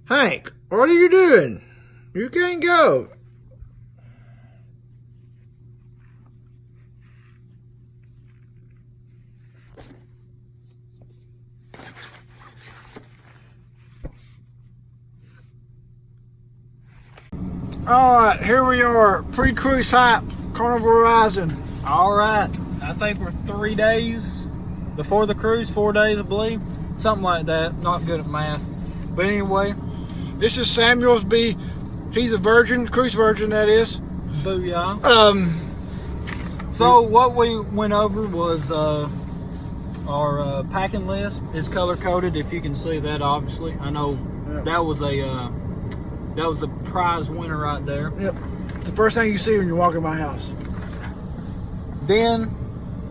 Hank, what are you doing? You can't go. Alright, here we are, pre-cruise hype, Carnival Horizon. Alright, I think we're 3 days before the cruise, 4 days I believe. Something like that, not good at math. But anyway. This is Samuel's he's a virgin, cruise virgin that is. Booyah. So what we went over was our packing list is color coded, if you can see that obviously. I know that was a prize winner right there. Yep. It's the first thing you see when you walk in my house. Then,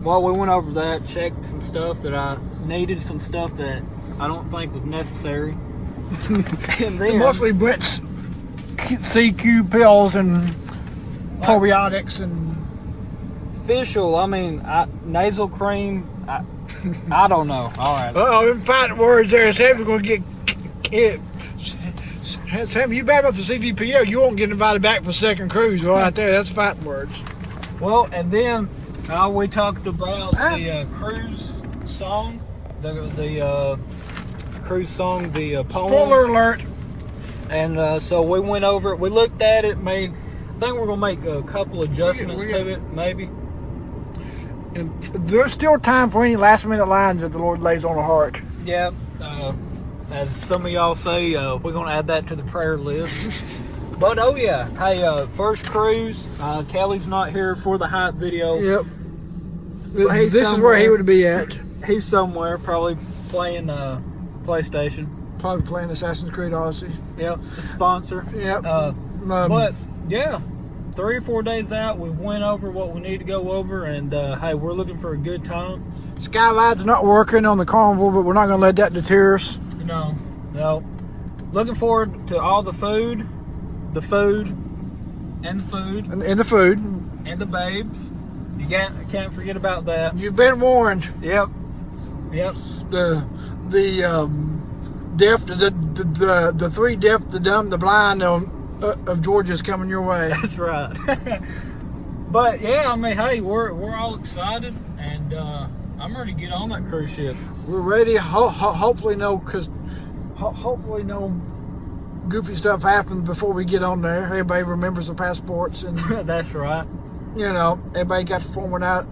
well, we went over that, checked some stuff that I needed, some stuff that I don't think was necessary. And then mostly Brent's CQ pills and probiotics and official. I mean, nasal cream. I don't know. All right. Oh, them fighting words there. Sam's gonna get hit. Sam, you back up the CDPO, you won't get invited back for second cruise right there. That's fighting words. Well, and then we talked about the cruise song, the cruise song, the poem. Spoiler alert. And so we went over it. We looked at it. I think we're gonna make a couple adjustments to it, maybe. And there's still time for any last minute lines that the Lord lays on the heart. Yeah. As some of y'all say, we're going to add that to the prayer list. But, oh yeah, hey, first cruise, Kelly's not here for the hype video. Yep. This is where he would be at. He's somewhere, probably playing PlayStation. Probably playing Assassin's Creed Odyssey. Yep, the sponsor. Yep. But, yeah, 3 or 4 days out, we've went over what we need to go over, and, hey, we're looking for a good time. Skyline's not working on the Carnival, but we're not going to let that deter us. No. Looking forward to all the food, and the food, and the babes. You can't forget about that. You've been warned. Yep. The deaf, the three deaf, the dumb, the blind of Georgia's coming your way. That's right. But yeah, I mean, hey, we're all excited, and I'm ready to get on that cruise ship. We're ready. Hopefully no goofy stuff happens before we get on there. Everybody remembers their passports and that's right. You know, everybody got the formal night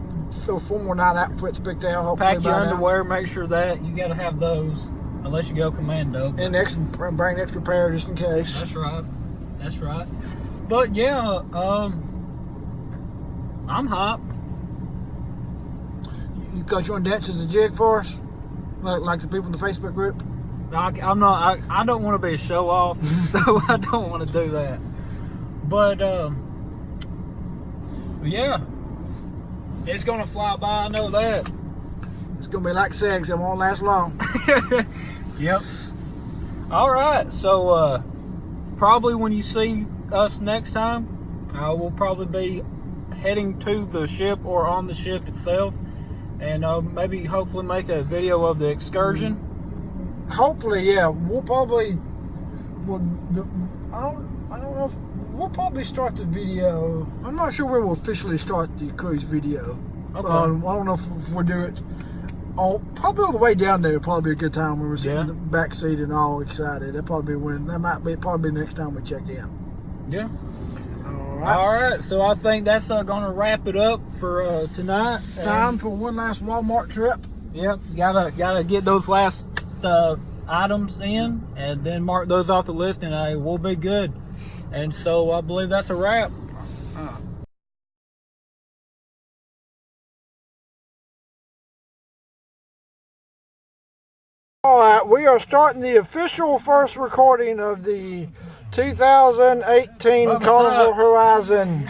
outfits picked out. Hopefully pack your underwear. Make sure that you got to have those, unless you go commando. And bring an extra pair just in case. That's right. But yeah, I'm hyped. You got you on dance as a jig for us, like the people in the Facebook group. I'm not. I don't want to be a show off, so I don't want to do that. But yeah, it's gonna fly by. I know that. It's gonna be like sex. It won't last long. Yep. All right. So probably when you see us next time, we'll probably be heading to the ship or on the ship itself. And maybe hopefully make a video of the excursion. Hopefully, yeah. We'll probably, I don't know if we'll probably start the video. I'm not sure when we'll officially start the cruise video. Okay. I don't know if we'll do it. Probably on the way down there. Probably be a good time when we're sitting in the back seat and all excited. That might be probably the next time we check in. Yeah. All right, so I think that's going to wrap it up for tonight. Time for one last Walmart trip. Yep, gotta get those last items in, and then mark those off the list, and we'll be good. And so I believe that's a wrap. All right, we are starting the official first recording of the 2018 Carnival Horizon.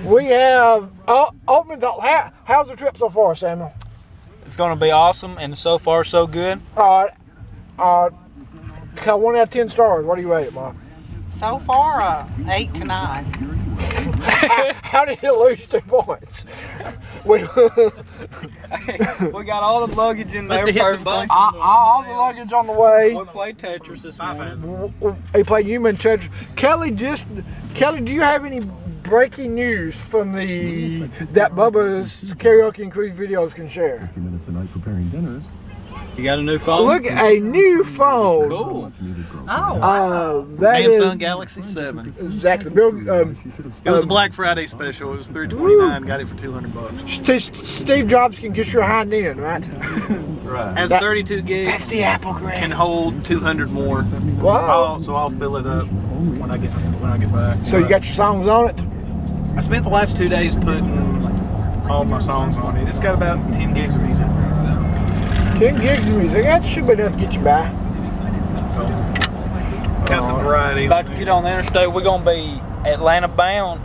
We have how's the trip so far, Samuel? It's going to be awesome, and so far so good. All right. 1 out of 10 stars. What do you rate it, Mom? So far, 8 to 9. how did you lose 2 points? We got all the luggage in there. all the luggage on the way. We played Tetris this morning. He played human Tetris. Kelly, do you have any breaking news from that Bubba's karaoke and cruise videos can share? 50 minutes a night preparing dinner. You got a new phone? Look at a new phone. Cool. Samsung Galaxy 7. Exactly. Bill, It was a Black Friday special. It was $329. Got it for $200. Steve Jobs can kiss your hind end, right? Right. Has 32 gigs. That's the Apple grade. Can hold 200 more. Wow. So I'll fill it up when I get back. So you got your songs on it? I spent the last 2 days putting all my songs on it. It's got about 10 gigs of music. 10 gigs of music. That should be enough to get you by. Got some variety. About to get on the interstate. We're gonna be Atlanta bound.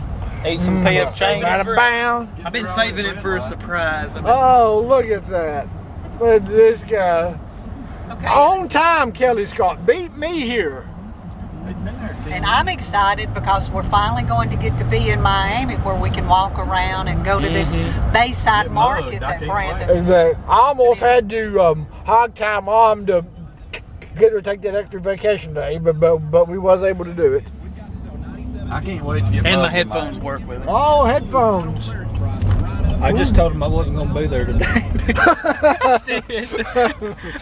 Eat some PF Chang's. Atlanta bound. I've been saving it for a surprise. Oh, look at that. Look at this guy. Okay. On time, Kelly Scott. Beat me here. And I'm excited because we're finally going to get to be in Miami where we can walk around and go to this Bayside market that Brandon. Exactly. I almost had to hog tie Mom to get her to take that extra vacation day, but we was able to do it. I can't wait to get. And my headphones work with it. Oh, headphones. I just told him I wasn't going to be there today.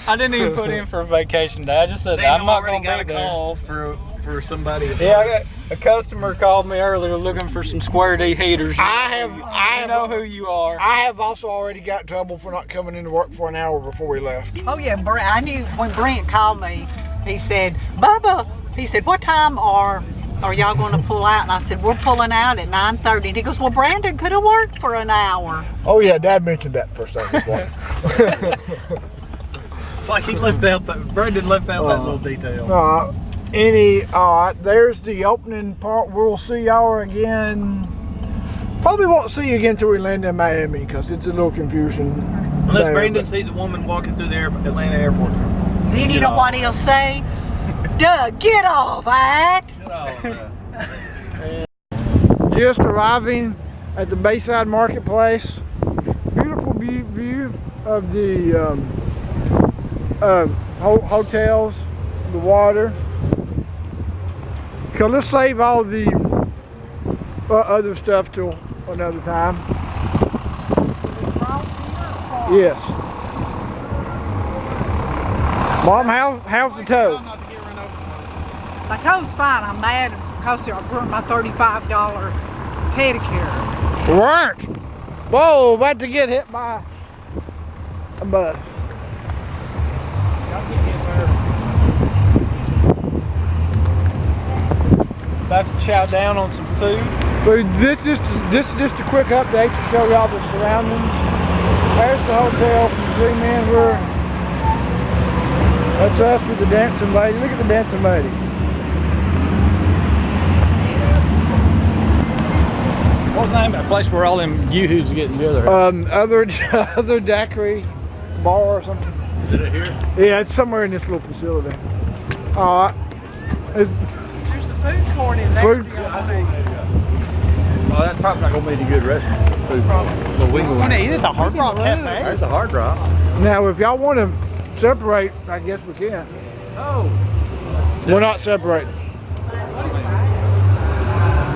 I didn't even put in for a vacation day. I just said I'm not going to be there. Call for somebody. Yeah, I got a customer called me earlier looking for some Square D heaters. I know who you are. I have also already got trouble for not coming into work for an hour before we left. Oh yeah, I knew when Brent called me, he said, Bubba, he said, what time are y'all going to pull out? And I said, we're pulling out at 9:30. And he goes, well, Brandon could have worked for an hour. Oh yeah, Dad mentioned that first thing this morning. It's like he left out Brandon left out that little detail. There's the opening part. We'll see y'all again. Probably won't see you again until we land in Miami because it's a little confusing. Unless Brandon sees a woman walking through the Atlanta airport. Then you know what he'll say? Doug, get off, act. Just arriving at the Bayside Marketplace. Beautiful view of the hotels, the water. So let's save all the other stuff till another time. Yes. Mom, how's the toe? My toe's fine. I'm mad because I broke my $35 pedicure. Weren't. Whoa, about to get hit by a bus. About to chow down on some food. So this is just a quick update to show y'all the surroundings. There's the hotel from 3 men. That's us with the dancing lady. Look at the dancing lady. What's the name of that place where all them yoo-hoos are getting together? Other daiquiri bar or something. Is it here? Yeah, it's somewhere in this little facility. There's the food court in there. Food. Oh, that's probably not going to be any good restaurant food. But we can eat at the Hard Rock Cafe. There's a Hard Rock. Now, if y'all want to separate, I guess we can. Oh. We're not separating.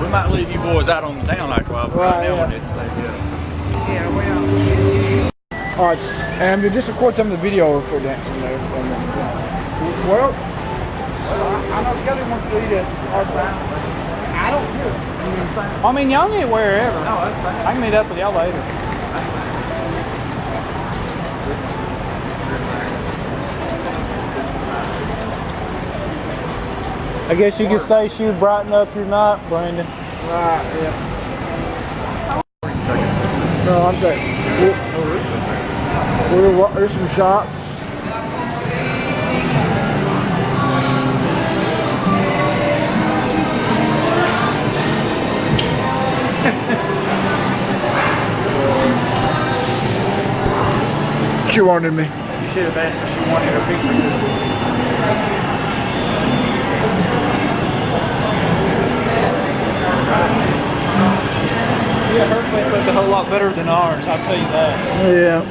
We might leave you boys out on the town after a while. Right, yeah. Yeah, well. All right, and just record some of the video for dancing there. Well, I know Kelly wants to eat at our time. I don't care. I mean, y'all can eat wherever. No, that's fine. I can meet up with y'all later. I guess you could say she would brighten up your night, Brandon. Right, yeah. No, I'm saying. There's some shops. She wanted me. You should have asked if she wanted her picture. whole lot better than ours, I'll tell you that. Yeah.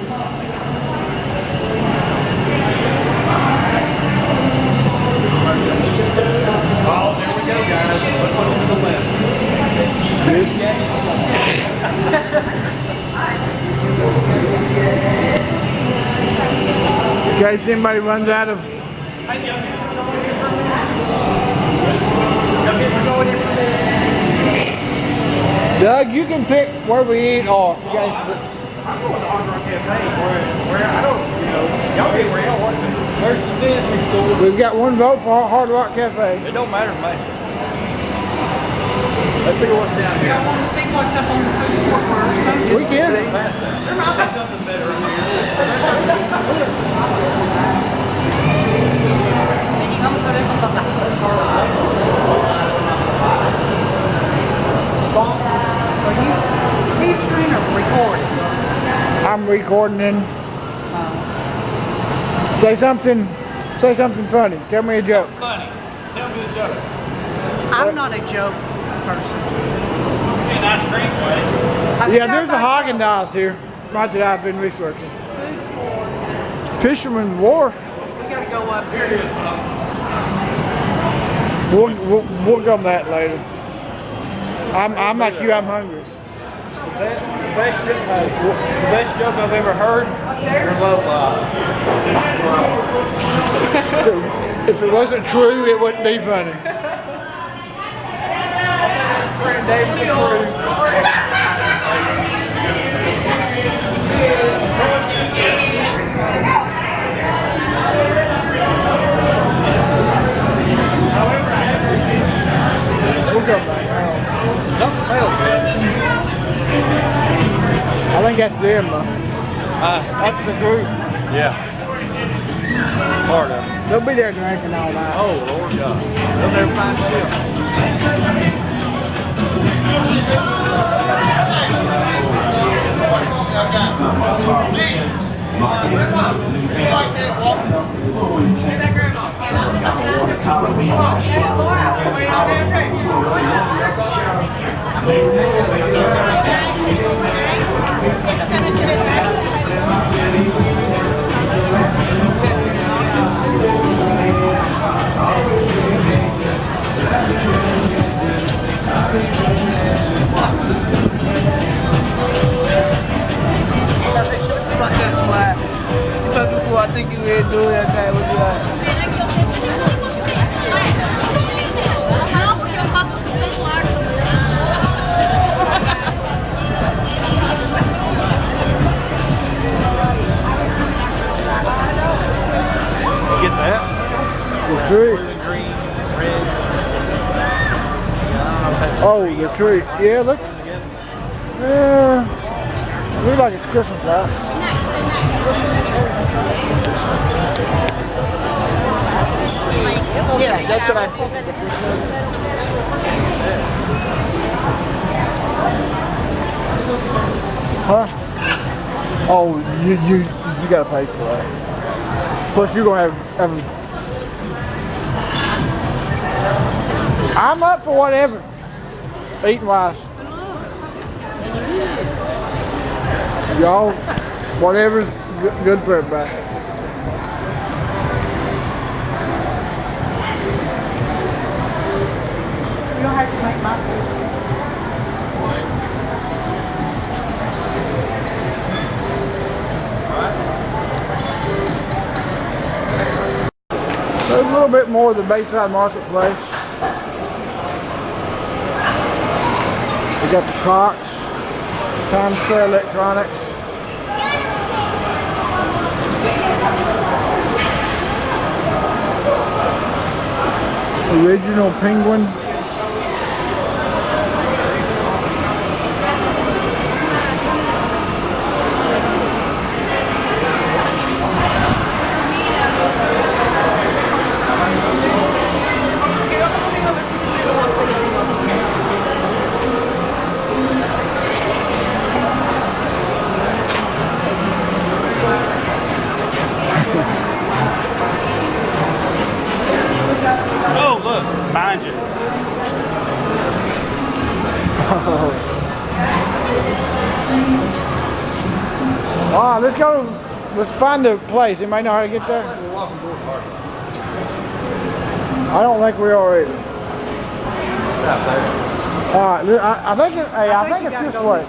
Oh, there we go, guys. Look what's to the left. In case anybody runs out of. Doug, you can pick where we eat off. You guys. I'm going to Hard Rock Cafe where I don't, y'all get where y'all want to. Where's the Disney store? We've got one vote for Hard Rock Cafe. It don't matter to me. Let's see what's down here. I want to see what's up on the food court first. We can. There might be something better in here. Are you picturing or recording? I'm recording and say something funny. Tell me a joke. Funny. Tell me the joke. I'm not a joke person. An ice cream place. Yeah, there's a Haagen-Dazs here. Right that I've been researching. Fisherman's Wharf. We gotta go up here. We'll come to that later. I'm like you, I'm hungry. The best joke I've ever heard, your love life. If it wasn't true, it wouldn't be funny. We'll go back. Don't smell good. I think that's them, though. That's the group. Yeah. Part of it. They'll be there drinking all night. Oh, Lord God. They'll never find shit. I think you will do that guy would be like. Get that? The tree. Green, red. Oh, the tree. Yeah, look. Yeah. It looks like it's Christmas lights. Yeah, that's what I. Huh? Oh, you gotta pay for that. Plus, you're gonna have. I'm up for whatever. Eating wise. Y'all, whatever's good for everybody. You don't have to make my food. There's a little bit more of the Bayside Marketplace. We got the Crocs, Times Square Electronics. Original Penguin. Oh, look, behind you. All right, let's go. Let's find the place. Anybody know how to get there? I don't think we are either. All right, I think it's this way.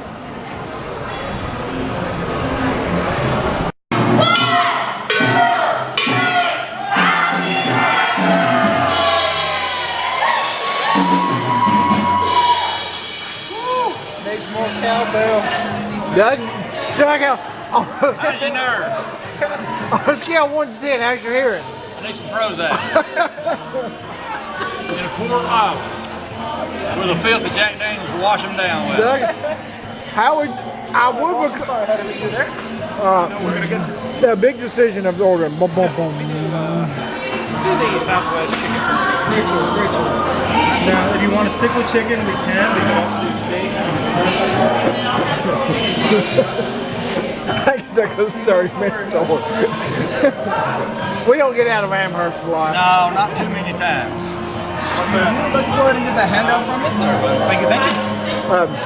Needs more cowbell. Doug, How's your nerves? on a scale of 1 to 10, how's your hearing? I need some Prozac. In a quart bottle. With a fifth of Jack Daniels to wash them down with. Doug, how would I would? We're gonna get to It's a big decision of ordering. Boom, boom, boom. do the Southwest chicken. Rachel's. Now, if you want to stick with chicken, we can. We can also do steak. That goes 30 minutes to order. We don't get out of Amherst a lot. No, not too many times. What's that? Let's go ahead and get the handout from us. Thank you, thank you.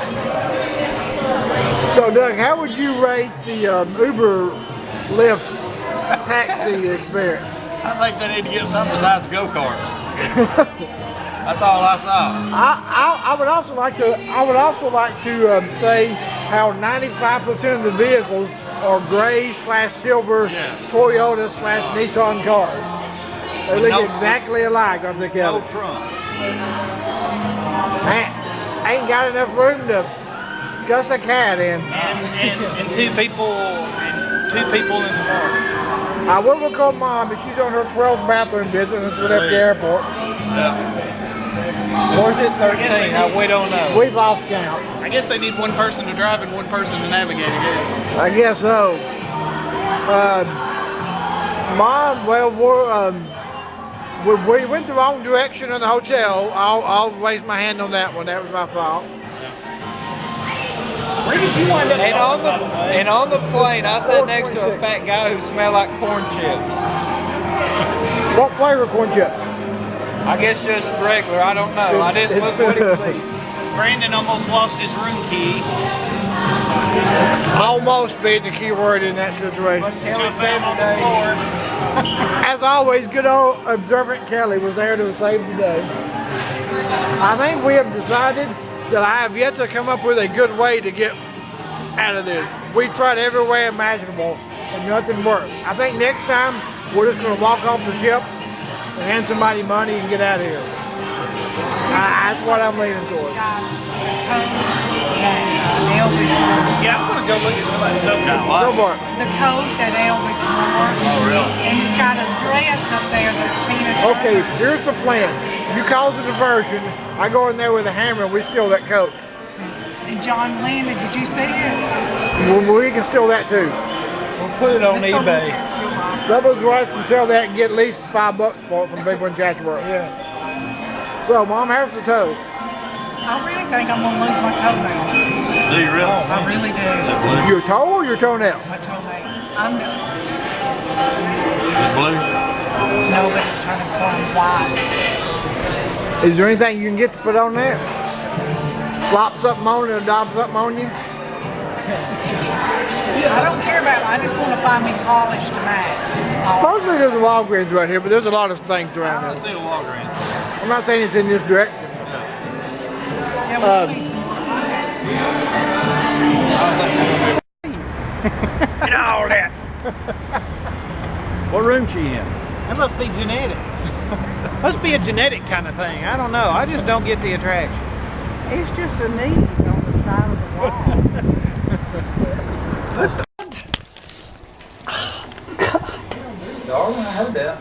So, Doug, how would you rate the Uber Lyft taxi experience? I think they need to get something besides go-karts. That's all I saw. I would also like to say how 95% of the vehicles are gray/silver Toyota /Nissan cars. They look exactly alike on the No cover. trunk. Ain't got enough room to cuss a cat in. And two people in the car. I will call Mom, but she's on her 12th bathroom visit since we left the airport. Or is it 13? We don't know. We've lost count. I guess they need one person to drive and one person to navigate, I guess. I guess so. Mom, well, we went the wrong direction in the hotel. I'll raise my hand on that one. That was my fault. Where did you wind up? And on the plane, I sat next to a fat guy who smelled like corn chips. What flavor corn chips? I guess just regular. I don't know. I didn't look what he was eating. Brandon almost lost his room key. Almost being the key word in that situation. As always, good old observant Kelly was there to save the day. I think we have decided that I have yet to come up with a good way to get out of this. We've tried every way imaginable and nothing worked. I think next time we're just going to walk off the ship and hand somebody money and get out of here. That's what I'm leaning towards. Yeah, I'm gonna go look at some of that stuff now. Go for it. The coat that Elvis wore. Oh, really? And he's got a dress up there that Tina Turner. Okay, here's the plan. You cause a diversion, I go in there with a hammer and we steal that coat. And John Lennon, did you see it? We can steal that too. We'll put it on eBay. Bubba's Rice can sell that and get at least $5 for it from Big One Chatsworth. Yeah. So, Mom, how's the toe? I really think I'm going to lose my toenail. Do you really? I really do. Is it blue? Your toe or your toenail? My toenail. Is it blue? No, but it's turning white. Is there anything you can get to put on that? Flop something on it or daub something on you? I don't care about it. I just want to find me polish to match. Supposedly there's a Walgreens right here, but there's a lot of things I around don't here. see a Walgreens. I'm not saying it's in this direction. Yeah, well, Get all that. What room she in? That must be genetic. Must be a genetic kind of thing. I don't know. I just don't get the attraction. it's just a need on the side of the wall. Darling, I heard that.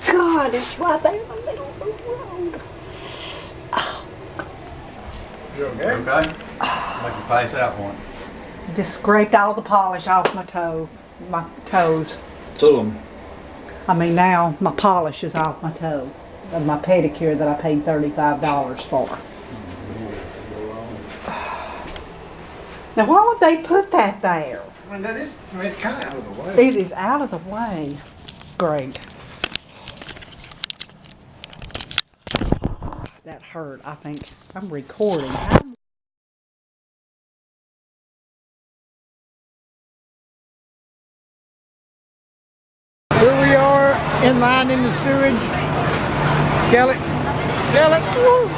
God, it's right there in the middle of the road. You okay? Okay. Make you pass out one. Just scraped all the polish off my toes. Two of them. I mean, now my polish is off my toe of my pedicure that I paid $35 for. Now, why would they put that there? I mean, it's kind of out of the way. It is out of the way. Great. That hurt. I think I'm recording. in line in the steerage. Kelly. Woo.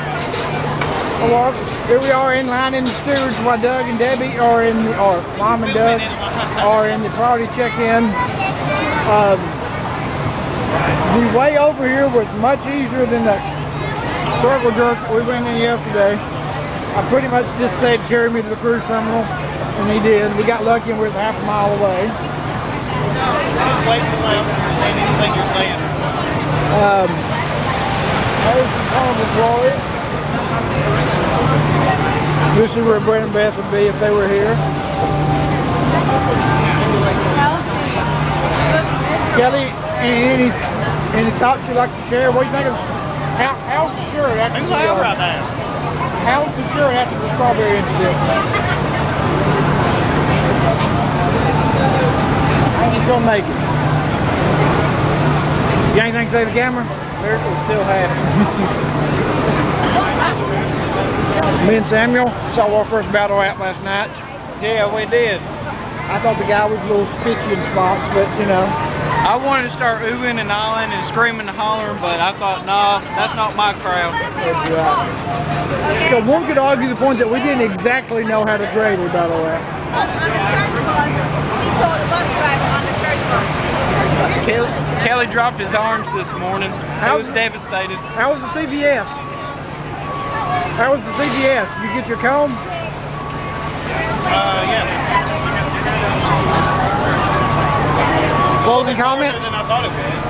Well, here we are in line in the steerage while Doug and Debbie are in the, or Mom and Doug are in the priority check-in. The way over here was much easier than the circle jerk we went in yesterday. I pretty much just said carry me to the cruise terminal, and he did. We got lucky and we were half a mile away. Just waiting to understand anything you're saying. There's the Carnival Horizon. This is where Brent and Beth would be if they were here. Kelly, any thoughts you'd like to share? What do you think of how's the shirt after Too loud right now. how's the shirt after the strawberry incident? I think he's gonna make it. You got anything to say to the camera? Miracle's still happening. Me and Samuel saw our first battle out last night. Yeah, we did. I thought the guy was a little pitchy in spots, but you know. I wanted to start oohing and ahhing and screaming and hollering, but I thought, no, that's not my crowd. That's right. So one could argue the point that we didn't exactly know how to grade a battle out. On the church bus, he told the bus driver on the church bus. Kelly dropped his arms this morning. He was devastated. How was the CBS? How was the CBS? Did you get your comb? Yeah. Closing comments? Better than I thought it was.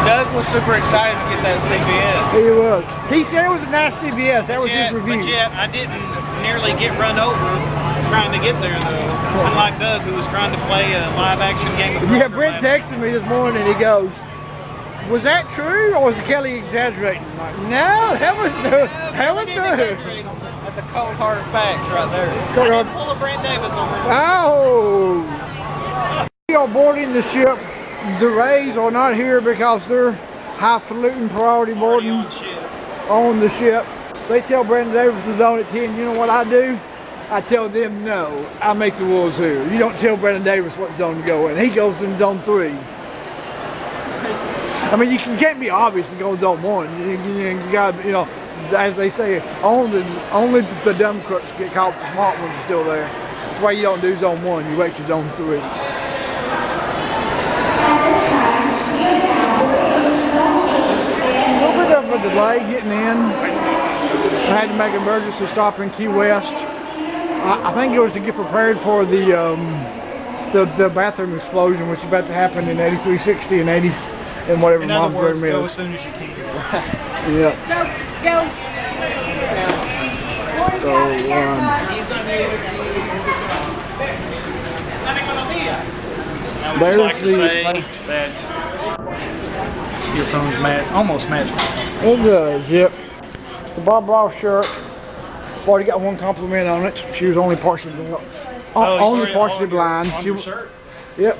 Doug was super excited to get that CBS. He was. He said it was a nice CBS. That was his review. But yet, I didn't nearly get run over trying to get there, though. Unlike Doug, who was trying to play a live-action game of Yeah, poker Brent last texted me this morning and he goes, was that true or was Kelly exaggerating? I'm like, no, that was true. That's a cold-hearted fact right there. I didn't pull a Brent Davis on there. Oh! We are boarding the ship. The Rays are not here because they're highfalutin priority boarding on the ship. They tell Brandon Davis is on at 10. You know what I do? I tell them no. I make the rules here. You don't tell Brandon Davis what zone to go in. He goes in zone 3. I mean, you can't be obvious and go zone 1. You got, you know, as they say, only the dumb crooks get caught. The smart ones are still there. That's why you don't do zone 1. You wait to zone 3. A little bit of a delay getting in. I had to make an emergency stop in Key West. I think it was to get prepared for the bathroom explosion, which is about to happen in 8360 and 80 and whatever Mom's room is. Go as soon as you can. Yeah. Go. So, I would just like to say that your phone's almost matched. it does, yep. The Bob Ross shirt. I've already got one compliment on it. She was only partially blind. On your shirt? Yep.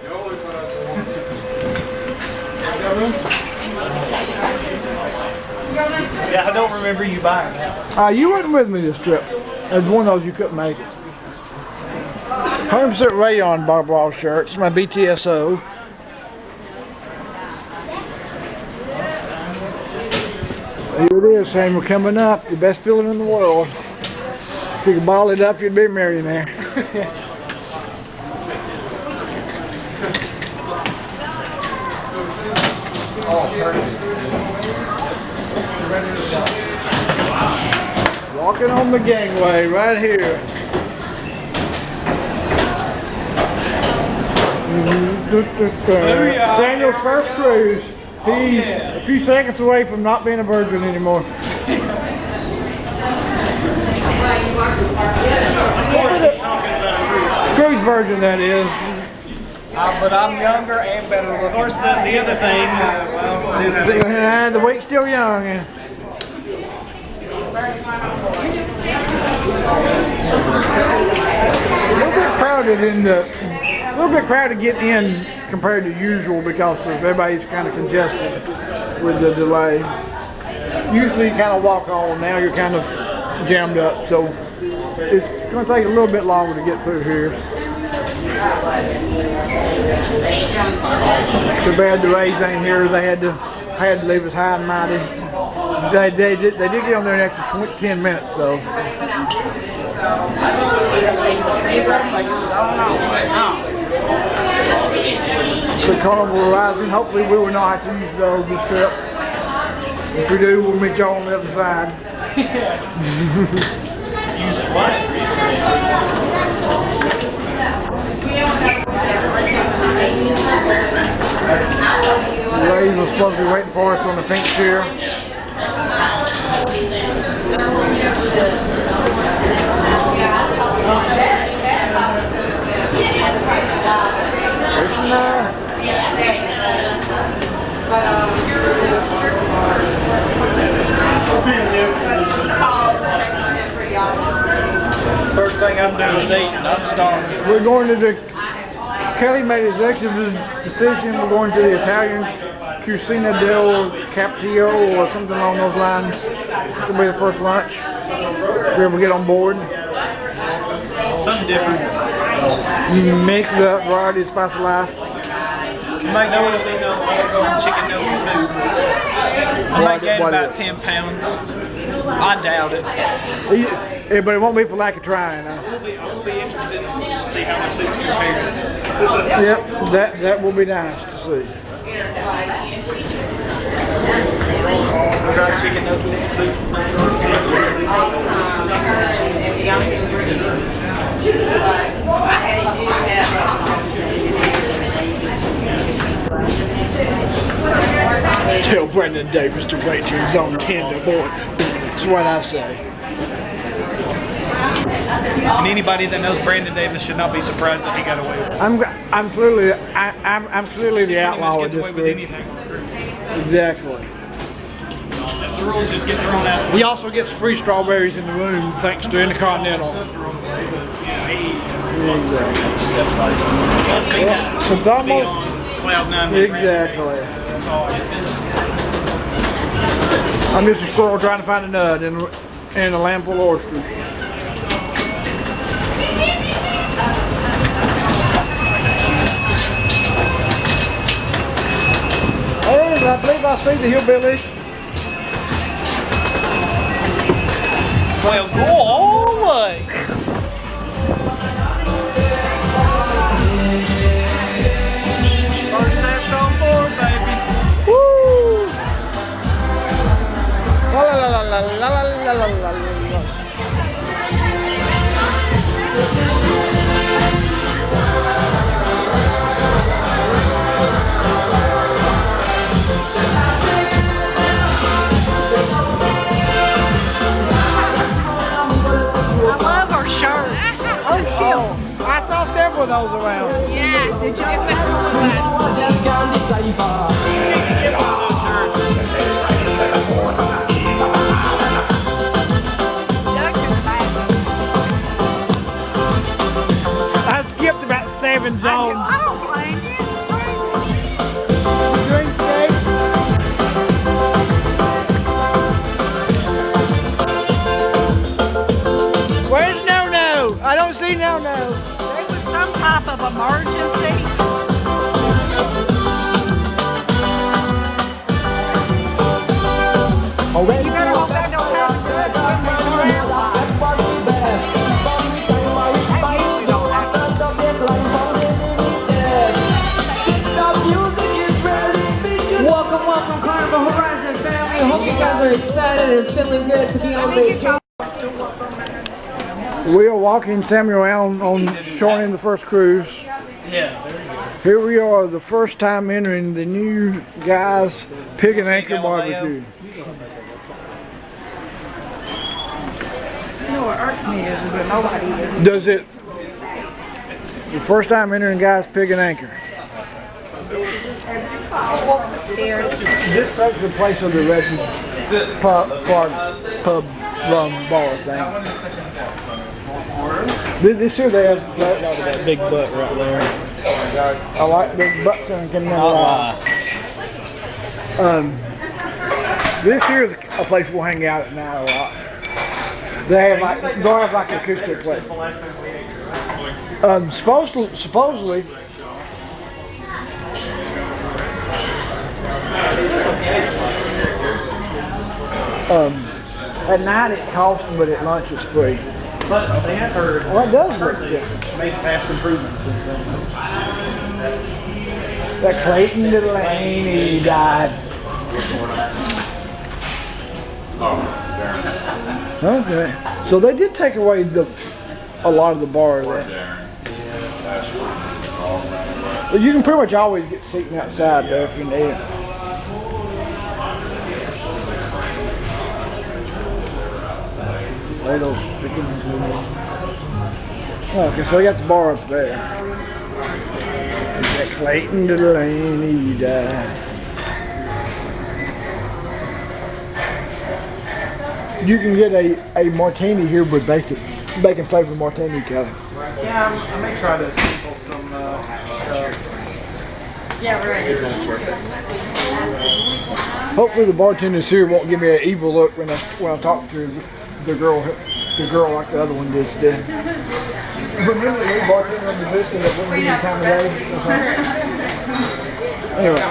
Yeah, I don't remember you buying that. You weren't with me this trip. It was one of those you couldn't make it. 100% rayon Bob Ross shirt. It's my BTSO. Here it is, Samuel, coming up. The best feeling in the world. If you could ball it up, you'd be a millionaire. Walking on the gangway right here. Samuel's first cruise. He's a few seconds away from not being a virgin anymore. Cruise virgin, that is. But I'm younger and better looking. Of course, the other thing, The weight's still young. A little bit crowded getting in compared to usual because everybody's kind of congested with the delay. Usually you kind of walk on, now you're kind of jammed up, so it's going to take a little bit longer to get through here. Too bad the Rays ain't here. They had to leave us high and mighty. They did get on there an extra 10 minutes though. The Carnival Horizon. Hopefully we will not have to use those this trip. If we do, we'll meet y'all on the other side. The Rays was supposed to be waiting for us on the pink chair. First thing I'm doing is eating. I'm starving. We're going to Kelly made an executive decision. We're going to the Italian Cucina del Capitio or something along those lines. It'll be the first lunch. If we ever get on board. Something different. Mix it up, variety of spice of life. Might know it'll be no chicken noodle soup. I might gain about 10 pounds. I doubt it. Yeah, but it won't be for lack of trying. I'll be interested to see how the soup's compared. Yep, that will be nice to see. Try chicken noodle soup. Tell Brendan Davis to wait till he's on Tinder, boy. That's what I say. And anybody that knows Brandon Davis should not be surprised that he got away with it. I'm clearly the outlaw of this group. Exactly. If the rules just get thrown out. He also gets free strawberries in the room thanks to Intercontinental. It's almost cloud nine. exactly. I'm just a squirrel trying to find a nut in a lamb full of oysters. Hey, I believe I see the hillbilly. Well, go all the way. First steps on board, baby. Woo! La la la la la la la la la. I saw several of those around. Yeah, did you get that? I skipped about 7 zones. I don't blame you. Drink steak. Where's No-No? I don't see No-No. There was some type of emergency. You better hope that don't happen to us when we Welcome, Carnival Horizon family. I hope you guys are excited and feeling good to be on vacation. We are walking Samuel Allen on shortening the first cruise. Yeah, there you go. Here we are, the first time entering the new Guys Pig and Anchor Barbecue. You know what irks me is that nobody is. Does it? The first time entering Guys Pig and Anchor. Walk the stairs. This takes the place of the red pub bar thing. This here they have That big butt right there. I like big butts and can never lie. This here is a place we'll hang out at night a lot. They'll have like acoustic place. Supposedly. At night it costs, but at lunch it's free. But they have heard. Well, it does look different. Made vast improvements since then. That Clayton Delaney died. Okay. So they did take away a lot of the bar there. But you can pretty much always get seating outside there if you need it. Okay, so they got the bar up there. That Clayton Delaney died. You can get a martini here with bacon flavored martini, Kelly. Yeah, I may try to sample some stuff. Yeah, right. Hopefully the bartenders here won't give me an evil look when I talk to the girl like the other one did today. Remember the bartender on the list that wouldn't give me time of day? Anyway.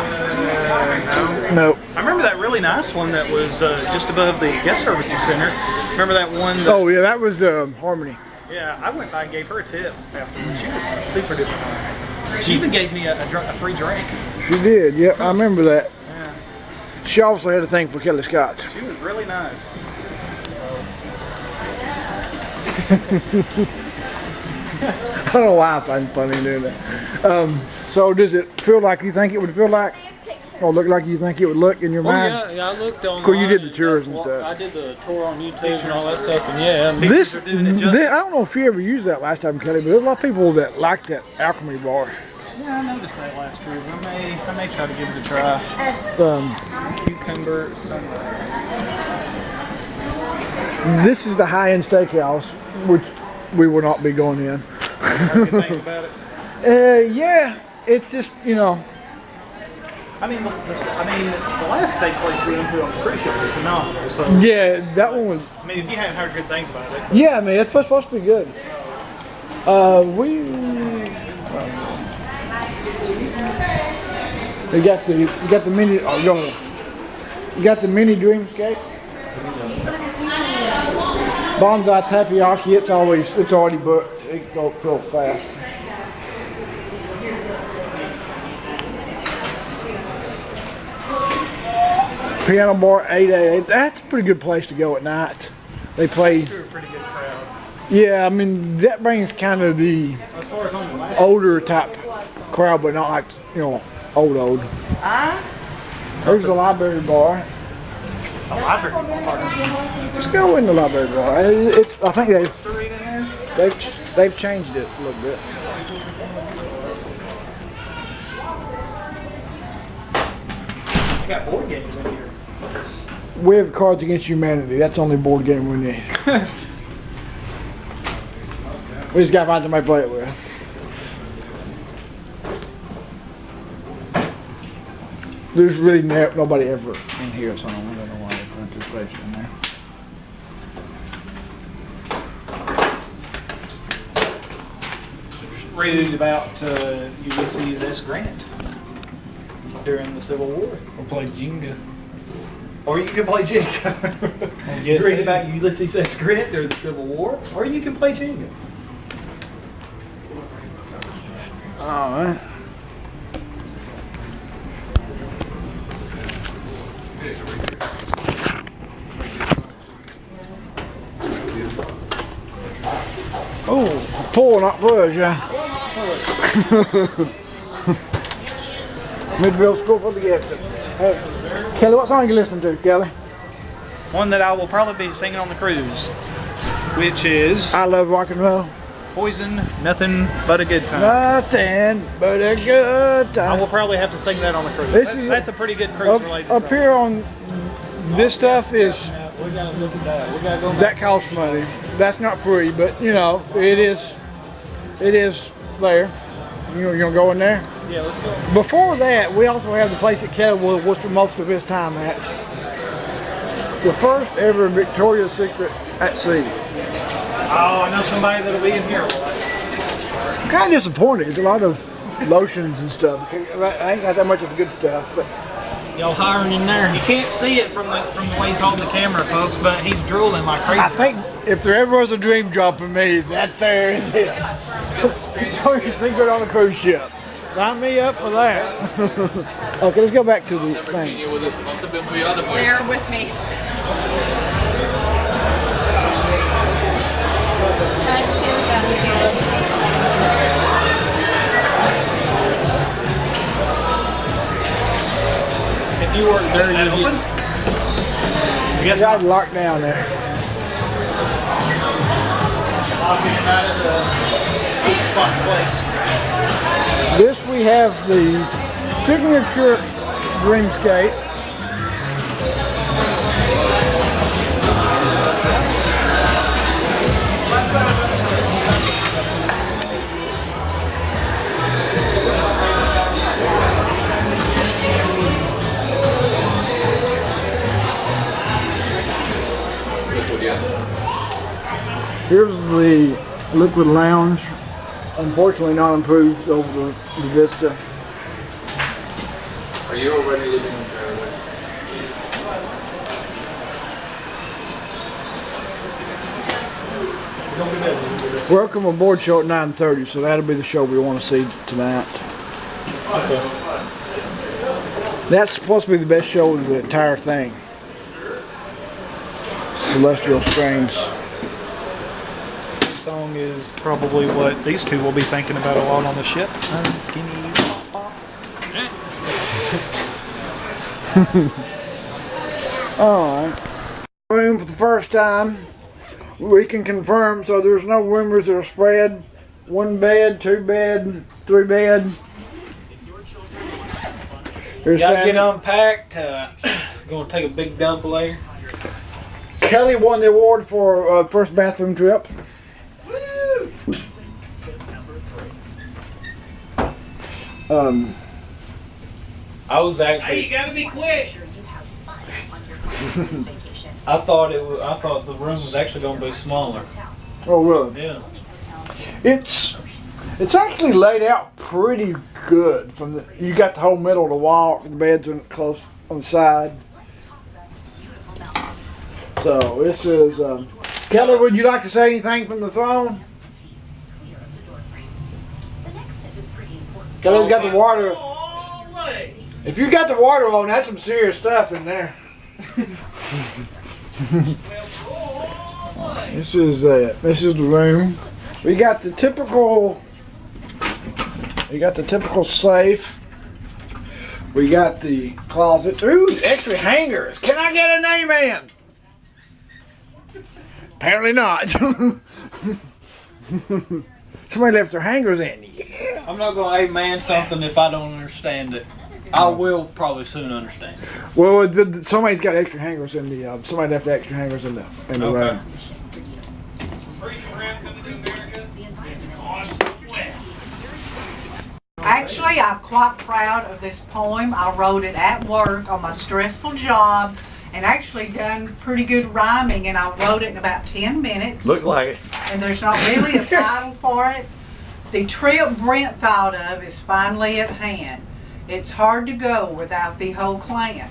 No. I remember that really nice one that was just above the guest services center. Remember that one? Oh yeah, that was Harmony. Yeah, I went by and gave her a tip afterwards. She was super duper. She even gave me a free drink. She did. Yep, I remember that. Yeah. She also had a thing for Kelly Scott. She was really nice. I don't know why I find it funny doing that. So does it feel like you think it would feel like? Or look like you think it would look in your mind? Yeah, I looked on. Cool, you did the tours and stuff. I did the tour on YouTube and all that stuff, and yeah. This, I don't know if you ever used that last time, Kelly, but there's a lot of people that like that alchemy bar. Yeah, I noticed that last cruise. I may try to give it a try. Cucumber sunrise. This is the high-end steakhouse, which we will not be going in. Good things about it. Yeah, it's just, you know. I mean, the last steak place we went to on the cruise ship was phenomenal. So Yeah, that one was. I mean, if you haven't heard good things about it. Yeah, I mean, it's supposed to be good. You got the mini. Oh, go ahead. You got the mini Dreamscape. Bonsai Takoyaki. It's already booked. It goes real fast. Piano bar 888. That's a pretty good place to go at night. They play. They're a pretty good crowd. Yeah, I mean that brings kind of the older type crowd, but not like old. There's the library bar. A library bar. Let's go in the library bar. I think they've changed it a little bit. They got board games in here. We have Cards Against Humanity. That's the only board game we need. We just got to find somebody to play it with. There's really nobody ever in here, so I don't know why they put this place in there. Read about Ulysses S. Grant during the Civil War. Or play Jenga. Or you can play Jenga. You read about Ulysses S. Grant during the Civil War, or you can play Jenga. All right. Oh, pull, not push, yeah. Midville School for the Gifted. Hey, Kelly, what song are you listening to, Kelly? One that I will probably be singing on the cruise, which is I Love Rock and Roll. Poison, Nothing But a Good Time. Nothing but a good time. I will probably have to sing that on the cruise. That's a pretty good cruise related Up song. here on this stuff is, We gotta look at that. We gotta go. that costs money. That's not free, but it is there. You gonna go in there? Yeah, let's go. Before that, we also have the place that Kelly was for most of his time at. The first ever Victoria's Secret at sea. Oh, I know somebody that'll be in here. I'm kind of disappointed. It's a lot of lotions and stuff. I ain't got that much of the good stuff, but Y'all hiring in there. You can't see it from the way he's holding the camera, folks, but he's drooling like crazy. I think if there ever was a dream job for me, that there is it. Victoria's Secret on a cruise ship. Sign me up for that. Okay, let's go back to the thing. Bear with me. If you weren't there, you'd get... You guys locked down there. Locking him out of the sweet spot place. This we have the signature Dreamscape. Here's the Liquid Lounge. Unfortunately not improved over the Vista. Are you already living in Fairway? Welcome Aboard show at 9:30, so that'll be the show we want to see tonight. Okay. That's supposed to be the best show of the entire thing. Celestial Strains. This song is probably what these two will be thinking about a lot on the ship. Skinny pop. Alright. Room for the first time. We can confirm, so there's no rumors that are spread. 1 bed, 2 bed, 3 bed. There's Gotta get unpacked. Gonna take a big dump later. Kelly won the award for first bathroom trip. I was actually. Hey, you gotta be quick. I thought the room was actually gonna be smaller. Oh really? Yeah. It's actually laid out pretty good. From the, you got the whole middle of the wall, the bed's close on the side. So this is Kelly. Would you like to say anything from the throne? Kelly's got the water. If you got the water on, that's some serious stuff in there. This is the room. We got the typical. We got the typical safe. We got the closet. Ooh, extra hangers. Can I get an amen? Apparently not. Somebody left their hangers in. Yeah. I'm not gonna amen something if I don't understand it. I will probably soon understand it. Well, somebody's got extra hangers in the. Somebody left the extra hangers in the room. Actually, I'm quite proud of this poem. I wrote it at work on my stressful job and actually done pretty good rhyming, and I wrote it in about 10 minutes. Look like it. And there's not really a title for it. The trip Brent thought of is finally at hand. It's hard to go without the whole clan.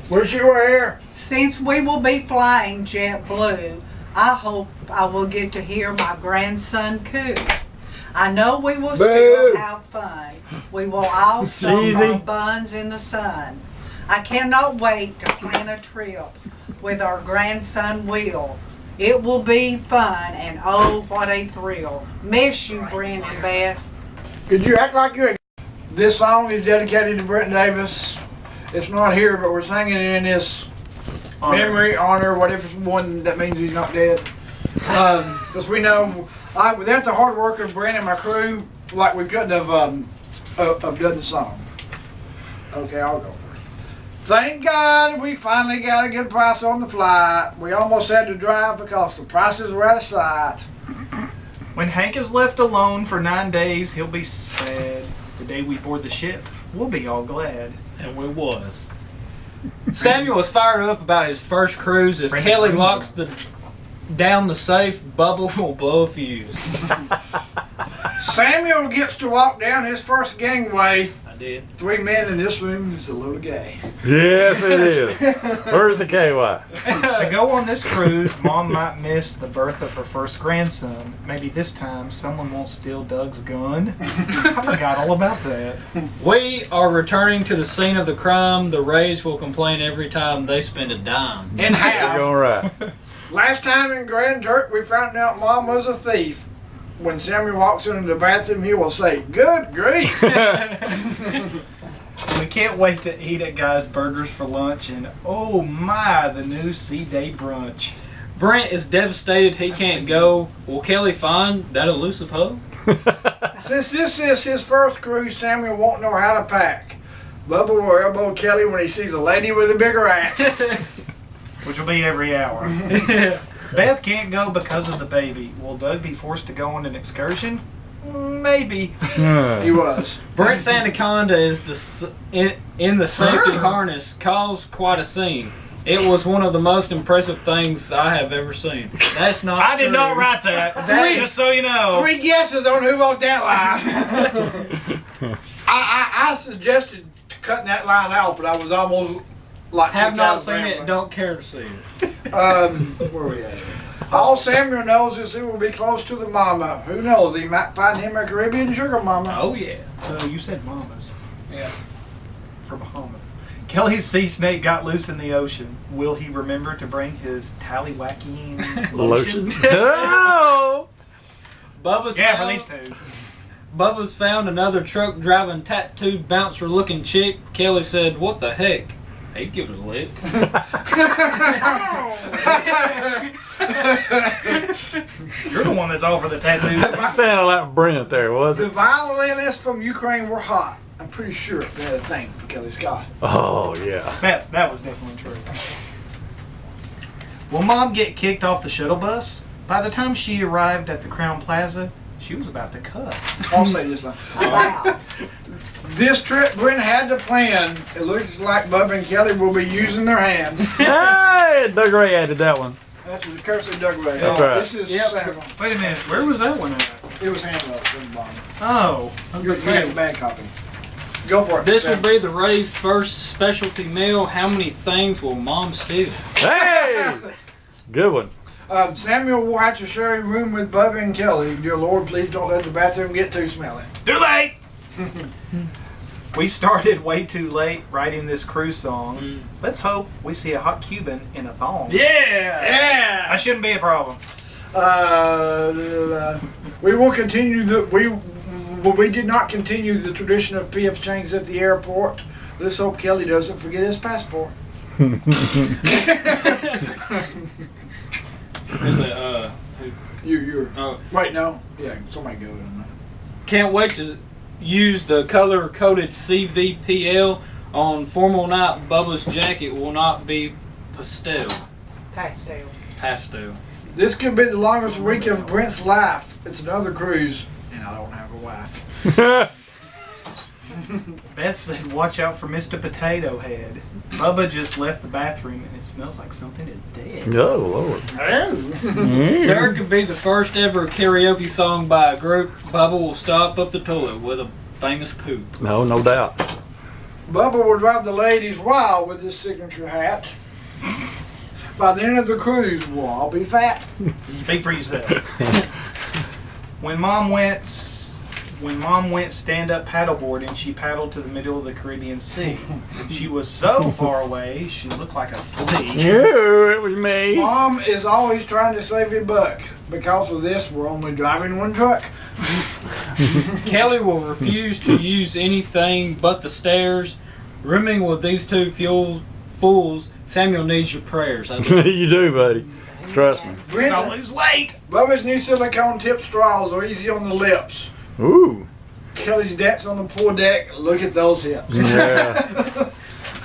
Wish you were here. Since we will be flying JetBlue, I hope I will get to hear my grandson coo. I know we will still have fun. We will all soak our buns in the sun. I cannot wait to plan a trip with our grandson Will. It will be fun, and oh, what a thrill. Miss you, Brandon Beth. Could you act like you're? This song is dedicated to Brent Davis. It's not here, but we're singing it in his memory, honor, whatever one that means he's not dead. Because we know, without the hard work of Brent and my crew, like we couldn't have done the song. Okay, I'll go for it. Thank God we finally got a good price on the flight. We almost had to drive because the prices were out of sight. When Hank is left alone for 9 days, he'll be sad. The day we board the ship, we'll be all glad. And we was. Samuel was fired up about his first cruise. If Kelly locks down the safe, Bubba will blow a fuse. Samuel gets to walk down his first gangway. I did. 3 men in this room is a little gay. Yes, it is. Where's the KY? To go on this cruise, Mom might miss the birth of her first grandson. Maybe this time someone won't steal Doug's gun. I forgot all about that. We are returning to the scene of the crime. The Rays will complain every time they spend a dime. In You're half. going right. Last time in Grand Turk, we found out Mom was a thief. When Samuel walks into the bathroom, he will say, "Good grief." We can't wait to eat at Guy's Burgers for lunch, and oh my, the new C-Day brunch. Brent is devastated he can't go. Will Kelly find that elusive hoe? Since this is his first cruise, Samuel won't know how to pack. Bubba will elbow Kelly when he sees a lady with a bigger ass. Which will be every hour. Beth can't go because of the baby. Will Doug be forced to go on an excursion? Maybe. He was. Brent's anaconda is in the safety harness caused quite a scene. It was one of the most impressive things I have ever seen. That's not I did true. not write that. Just so you know. 3 guesses on who wrote that line. I suggested cutting that line out, but I was almost like Have not seen it, don't care to see it. Where we at? All Samuel knows is he will be close to the mama. Who knows? He might find him a Caribbean sugar mama. Oh yeah. You said mamas. Yeah. For Bahama. Kelly's sea snake got loose in the ocean. Will he remember to bring his tallywhacking lotion? No! Bubba's Yeah, found, for these two. Bubba's found another truck driving tattooed bouncer looking chick. Kelly said, "What the heck?" He'd give it a lick. You're the one that's all for the tattoo. That sounded like Brent there, was The it? violinists from Ukraine were hot. I'm pretty sure they had a thing for Kelly Scott. Oh, yeah. That was definitely true. Will Mom get kicked off the shuttle bus? By the time she arrived at the Crown Plaza, she was about to cuss. I'll say this line. Wow. This trip Brent had to plan. It looks like Bubba and Kelly will be using their hands. Hey, Doug Ray added that one. That's the curse of Doug Ray. That's right. This is Samuel. Wait a minute, where was that one at? It was handled up in the bottom. Oh, You had the bad copy. Go for it. This will Samuel. be the Ray's first specialty meal. How many things will Mom steal? Hey! Good one. Samuel will have to share a room with Bubba and Kelly. Dear Lord, please don't let the bathroom get too smelly. too late! We started way too late writing this cruise song. Let's hope we see a hot Cuban in a thong. Yeah! That shouldn't be a problem. We will continue we did not continue the tradition of PF Chang's at the airport. Let's hope Kelly doesn't forget his passport. Is it, You're. oh, Wait, no. Yeah, somebody go in there. can't wait to use the color-coded CVPL on formal night. Bubba's jacket will not be pastel. Pastel. This could be the longest week of Brent's life. It's another cruise, and I don't have a wife. Beth said, watch out for Mr. Potato Head. Bubba just left the bathroom and it smells like something is dead. Oh, Lord. There could be the first ever karaoke song by a group. Bubba will stop up the toilet with a famous poop. No, no doubt. Bubba will drive the ladies wild with his signature hat. By the end of the cruise, we'll all be fat. Speak for yourself. When Mom went stand-up paddleboarding, she paddled to the middle of the Caribbean Sea. She was so far away, she looked like a flea. Yeah, it was me. Mom is always trying to save a buck. Because of this, we're only driving one truck. Kelly will refuse to use anything but the stairs. Rooming with these two fools, Samuel needs your prayers. You do, buddy. Trust me. Don't lose weight. Bubba's new silicone tip straws are easy on the lips. Ooh. Kelly's dance on the pool deck. Look at those hips. Yeah.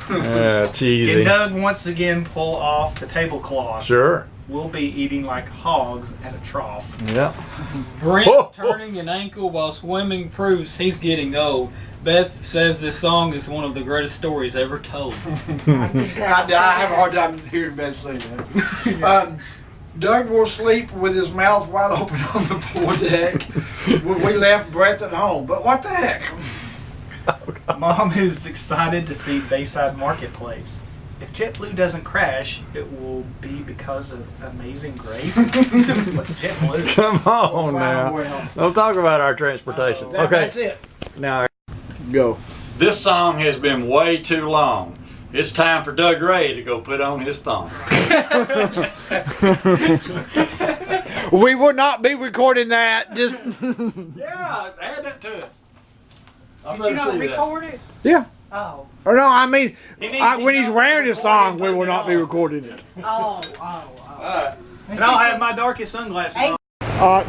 Can Cheesy. Doug once again pull off the tablecloth? Sure. We'll be eating like hogs at a trough. Yeah. Brent turning an ankle while swimming proves he's getting old. Beth says this song is one of the greatest stories ever told. I have a hard time hearing Beth say that. Doug will sleep with his mouth wide open on the pool deck. we left Breath at home. But what the heck? Mom is excited to see Bayside Marketplace. If JetBlue doesn't crash, it will be because of Amazing Grace. What's JetBlue? Come on now. Don't talk about our transportation. Okay. That's it. Now, go. This song has been way too long. It's time for Doug Ray to go put on his thong. We will not be recording that. Just Yeah, add that to it. Did you not record it? yeah. Oh. Or no, I mean, when he's wearing his song, we will not be recording it. Oh. Alright. And I'll have my darkest sunglasses on. I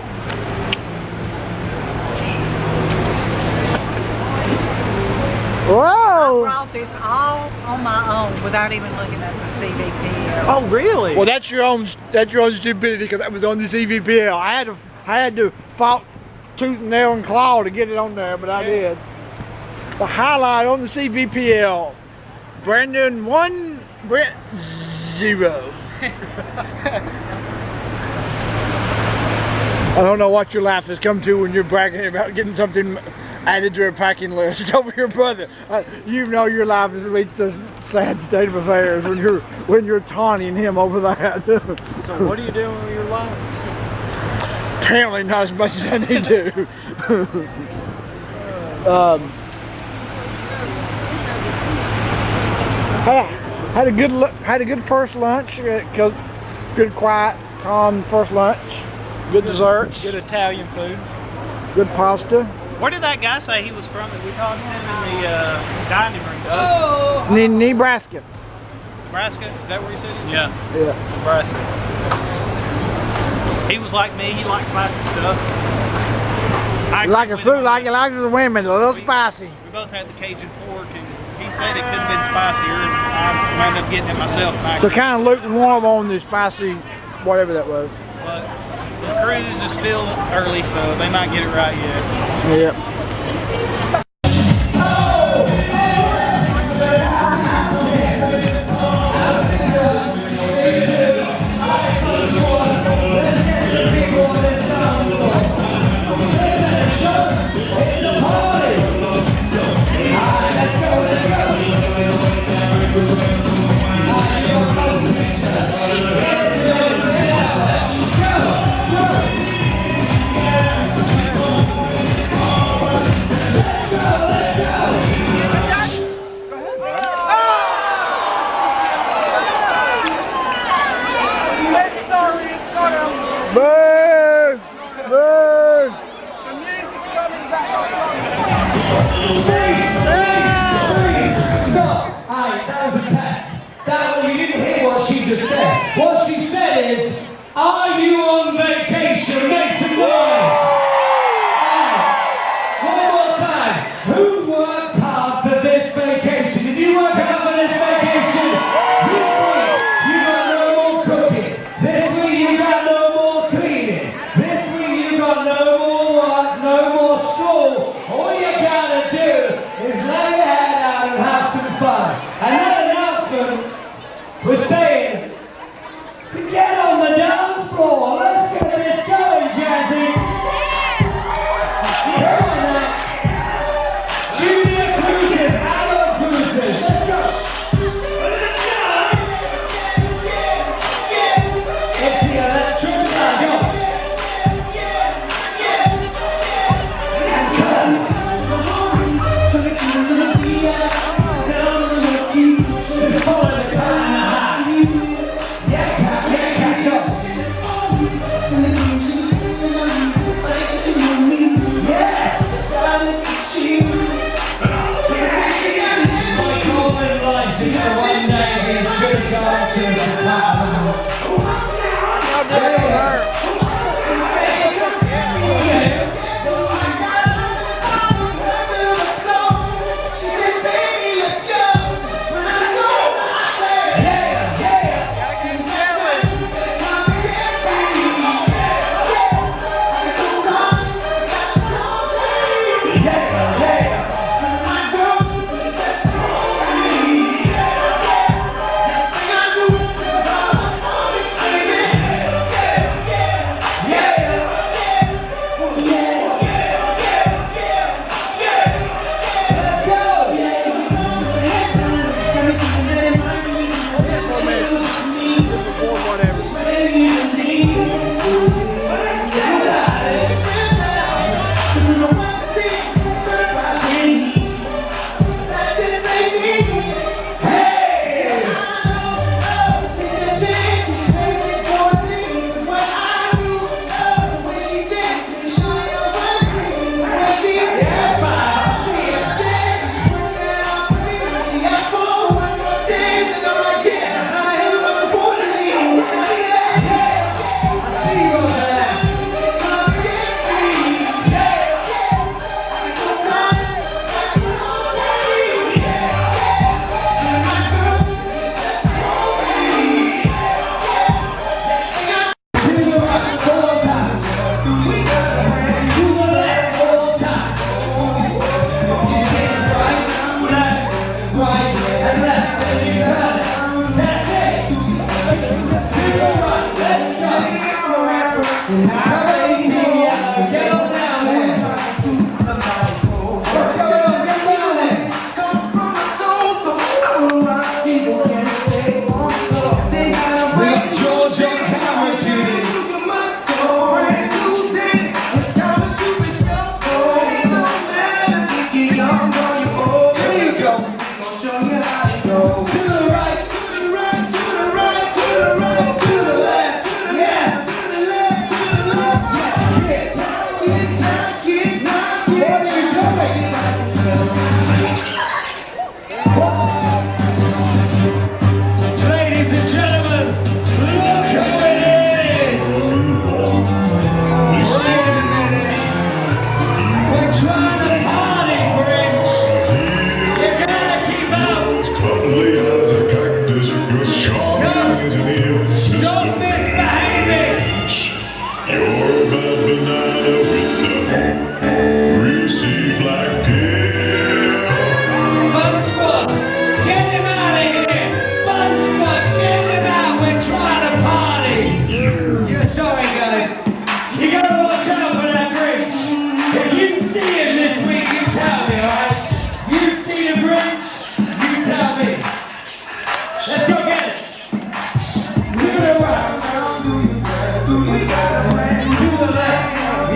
Whoa! brought this all on my own without even looking at the CVPL. Oh, really? Well, that's your own stupidity because that was on the CVPL. I had to fight tooth and nail and claw to get it on there, but I did. The highlight on the CVPL: Brandon 1, Brett 0. I don't know what your laugh has come to when you're bragging about getting something added to a packing list over your brother. You know your life has reached a sad state of affairs when you're taunting him over that. So what are you doing with your life? Apparently not as much as I need to. Had a good first lunch. Good, quiet, calm first lunch. Good desserts. Good Italian food. Good pasta. Where did that guy say he was from that we talked to him in the dining room? Nebraska. Nebraska? Is that where he said he? Yeah. Yeah. Nebraska. He was like me. He likes spicy stuff. Like the food, like you like the women, a little spicy. We both had the Cajun pork, and he said it could have been spicier, and I wound up getting it myself. So kind of lukewarm on the spicy, whatever that was. But the cruise is still early, so they might get it right yet. Yep. Birds! Birds! The music's coming back. Stop! Alright, that was a test. That one, you didn't hear what she just said. What she said is, are you on vacation? Make some noise! One more time. Who worked hard for this vacation? Did you work hard for this vacation? This week, you got no more cooking. This week, you got no more cleaning. This week, you got no more work, no more school. All you gotta do is lay your head out and have some fun. And that announcement was saying to get on the dance floor. Let's get this going, Jazzy. Come on now. Junior Cruisers, adult cruisers. Let's go. It's the electric style. Go.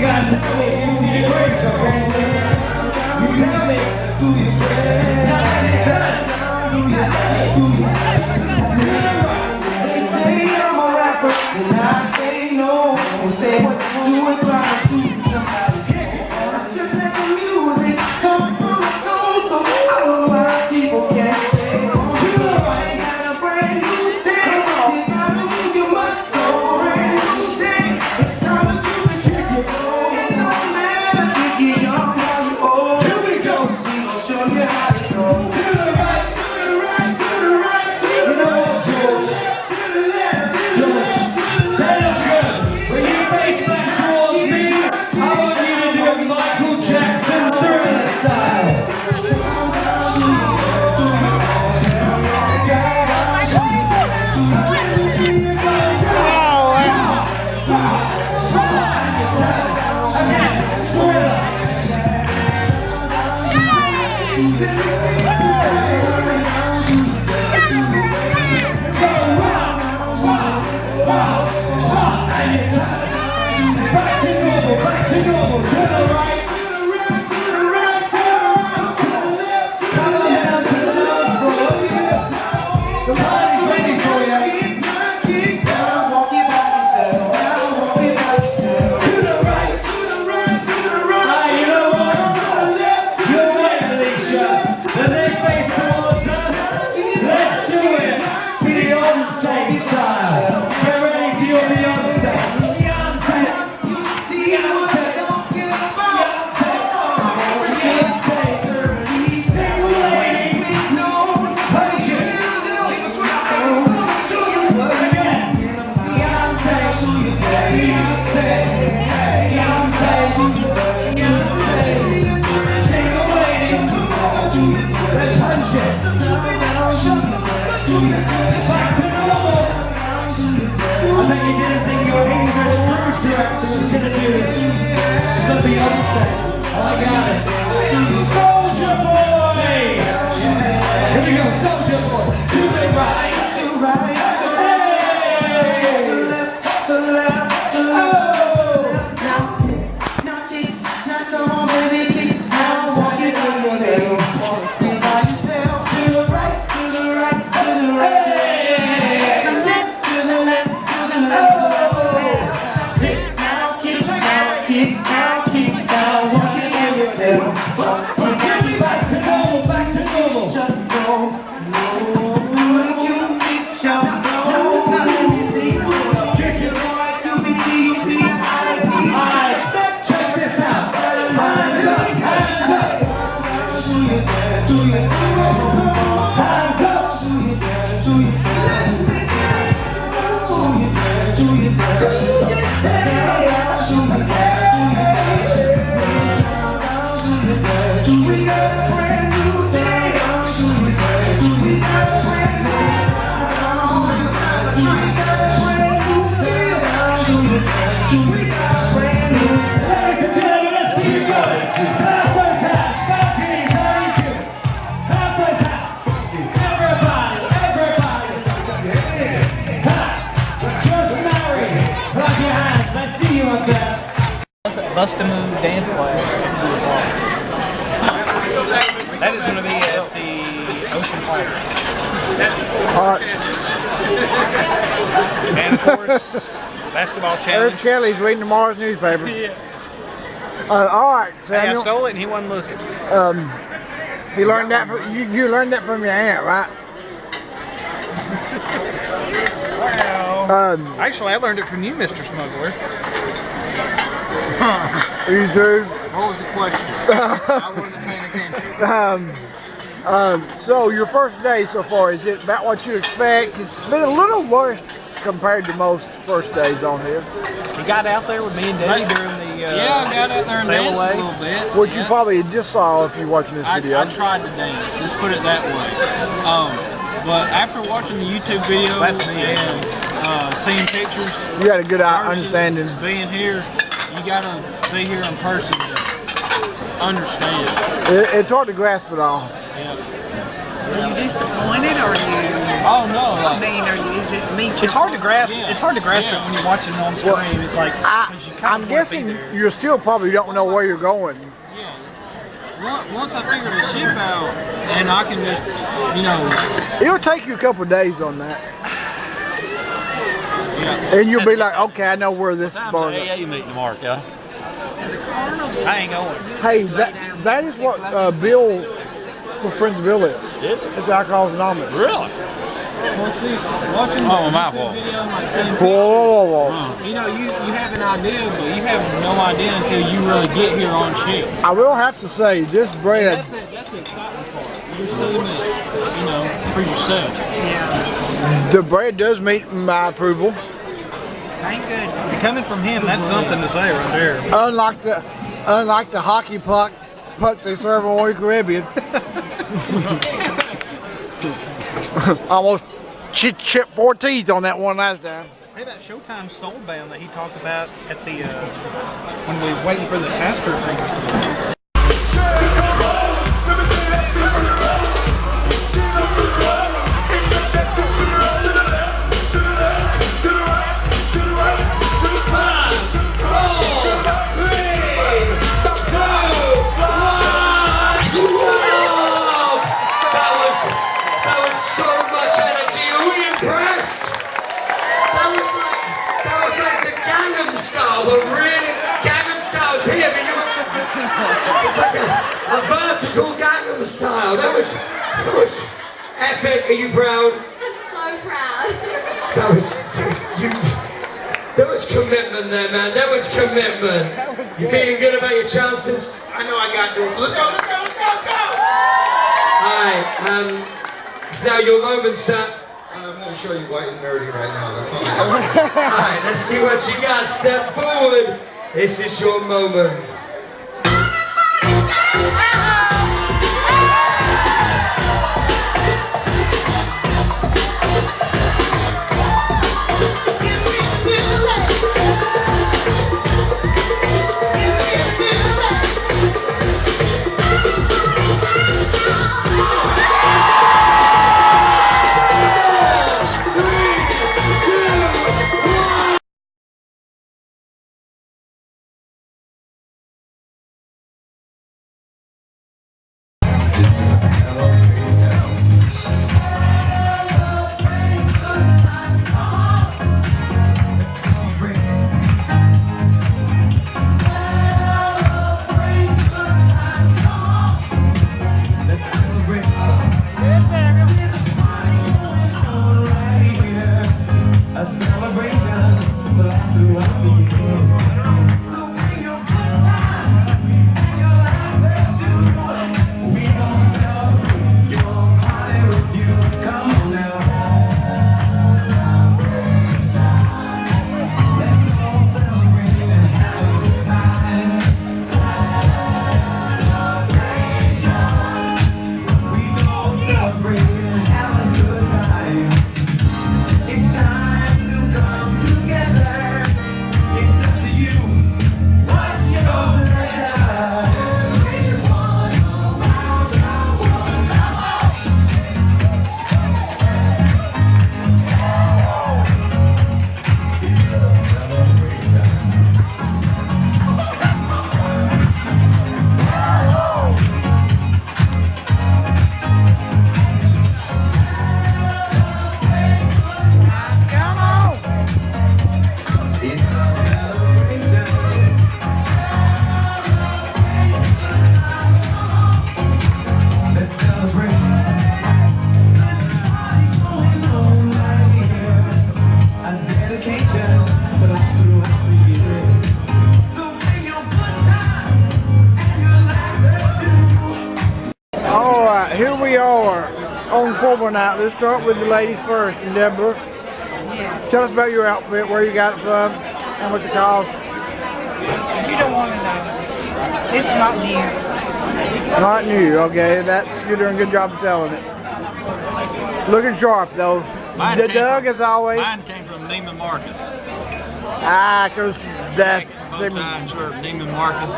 gotta tell me if you see the grapes, okay? You tell me. They say I'm a rapper, and I say no. They say what you and try to do. Just let the music come from the soul, so all of my people can say, I got a brand new day. It's time to move your muscle, brand new day. It's time to do the kick it. It don't matter if you're young or you're old. Here we go. We gon' show you how it goes. To the right, to the right, to the right, to the right, to the left, to the left, to the left, to the left. When you face back towards me, I want you to do it Michael Jackson Thriller style. Back to normal, to the right, to the right, to the right, to the right, to the left, to the left, to the left, the party's ready for you. Keep down, walk it by yourself, walk it by yourself. To the right, to the right, to the right. You know what? To the left, you're right, Alicia. The next face towards us. Let's do it. Beyonce style. Get ready for your Beyonce. Back to normal. I bet you didn't think your English cruise director was gonna do it. It's gonna be upset. I got it. Soldier Boy! Here we go, Soldier Boy. To the right, to the right. Hey! To the left, to the left, to the left. Now kick, now come on, baby. Now walk it by yourself. Walk it by yourself. To the right, to the right, to the right. To the left, to the left, to the left. Kick, now kick, now kick, now kick, now walk it by yourself. Back to normal, back to normal. Just go, no, you kick, shout, no, now let me see you. Kick it right, you be easy. Alright, check this out. Hands up, hands up. Do you, hands up. Do you, we got a brand new day. Do we got a brand new day? Do we got a brand new day? Do we got a brand new day? Ladies and gentlemen, let's keep it going. Papa's house, balconies, how you doing? Papa's house. Everybody, everybody. Just married. Clap your hands. I see you up there. Bust a Move dance class. That is going to be at the Ocean Plaza. And of course, basketball challenge. There's Kelly's reading tomorrow's newspaper. Yeah. All right, Hey, I Samuel. stole it and he wasn't looking. You learned that from you learned that from your aunt, right? Well, actually, I learned it from you, Mr. Smuggler. Are you through? What was the question? I wasn't paying attention. So your first day so far, is it about what you expect? It's been a little worse compared to most first days on here. He got out there with me and Daddy during the Yeah, I got out there and sail danced away. a little bit. Which yeah. you probably just saw if you're watching this video. I tried to dance, let's put it that way. But after watching the YouTube videos That's me, and seeing pictures, You got a good versus understanding. being here, you gotta be here in person to understand. It's hard to grasp it all. Yeah. Are you disappointed or are you? Oh no! I mean, is it meet? It's hard to grasp. Yeah. It's hard to grasp it when you're watching it on screen. It's like 'cause you kinda I'm wanna be guessing there. you still probably don't know where you're going. Once I figure the ship out, and I can just, you know. It'll take you a couple of days on that. Yeah. And you'll be like, okay, I know where this is Time's going. the AA meeting tomorrow, yeah. I ain't going. Hey, that is what Bill for Friends of Bill is. Is it? It's Alcoholics Anonymous. Really? Well, see, watching Oh, my fault. video, like seeing Whoa. you know, you have an idea, but you have no idea until you really get here on ship. I will have to say, this bread, That's the exciting part. You're seeing it, you know, for yourself. Yeah, the bread does meet my approval. ain't good. Coming from him, that's something to say right there. Unlike the hockey puck they serve on Royal Caribbean. Almost chipped 4 teeth on that one last time. Hey, that Showtime Soul Band that he talked about at the when we was waiting for the pastor thing. That was so much energy. Are we impressed? That was like the Gangnam Style, but really Gangnam Style's here, but it's like a vertical Gangnam Style. That was epic. Are you proud? I'm so proud. There was commitment there, man. There was commitment. You feeling good about your chances? I know I got this. Let's go. Alright, it's now your moment, sir. I'm going to show you white and nerdy right now. That's all I have. Alright, let's see what you got. Step forward. This is your moment. Here we are on Formal Night. Let's start with the ladies first. And Deborah, Yes. tell us about your outfit, where you got it from, how much it cost. You don't want to know. It's not new. Not new, okay. You're doing a good job of selling it. Looking sharp though. The Doug, as always. Mine came from Neiman Marcus. Because that's... Bow tie and shirt, Neiman Marcus.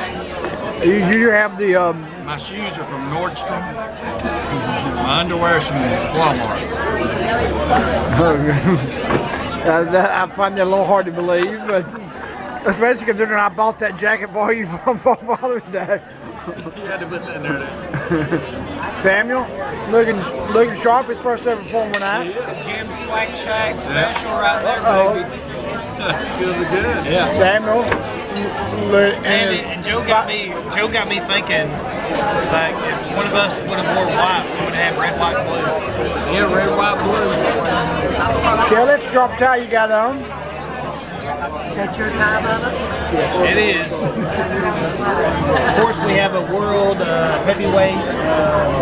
You have the... My shoes are from Nordstrom. My underwear's from Walmart. I find that a little hard to believe, but especially considering I bought that jacket for you for Father's Day. You had to put that in there then. Samuel, looking sharp. His first ever performance night. Jim Slack Shack special right there, baby. Good. Yeah. Samuel. And Joe got me thinking, like, if one of us would have worn white, we would have red, white, blue. Yeah, red, white, blue. Okay, let's drop tie you got on. Is that your tie, Bubba? It is. Of course, we have a world heavyweight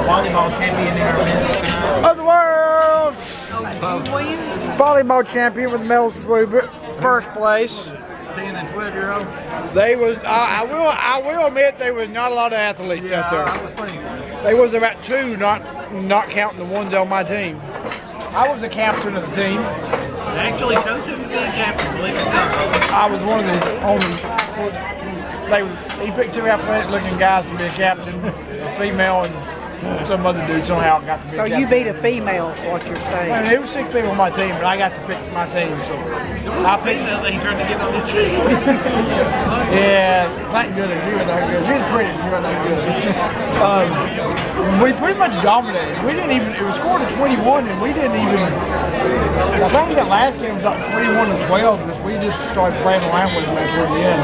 volleyball champion in our midst tonight. Of the world! Volleyball champion with the medals, first place. 10 and 12-year-old. They was. I will admit there was not a lot of athletes out there. I was thinking. There was about 2, not counting the ones on my team. I was the captain of the team. I actually chose him to be a captain, believe it or not. I was one of the only. He picked 2 athletic-looking guys to be a captain, a female and some other dude somehow got to be a captain. So you beat a female, is what you're saying? I mean, there were 6 people on my team, but I got to pick my team. So I think that he tried to get on his team. Yeah, thank goodness you were that good. You was pretty, you were that good. We pretty much dominated. We didn't even. It was scored to 21, and we didn't even. I think that last game was like 21-12 because we just started playing around with them toward the end.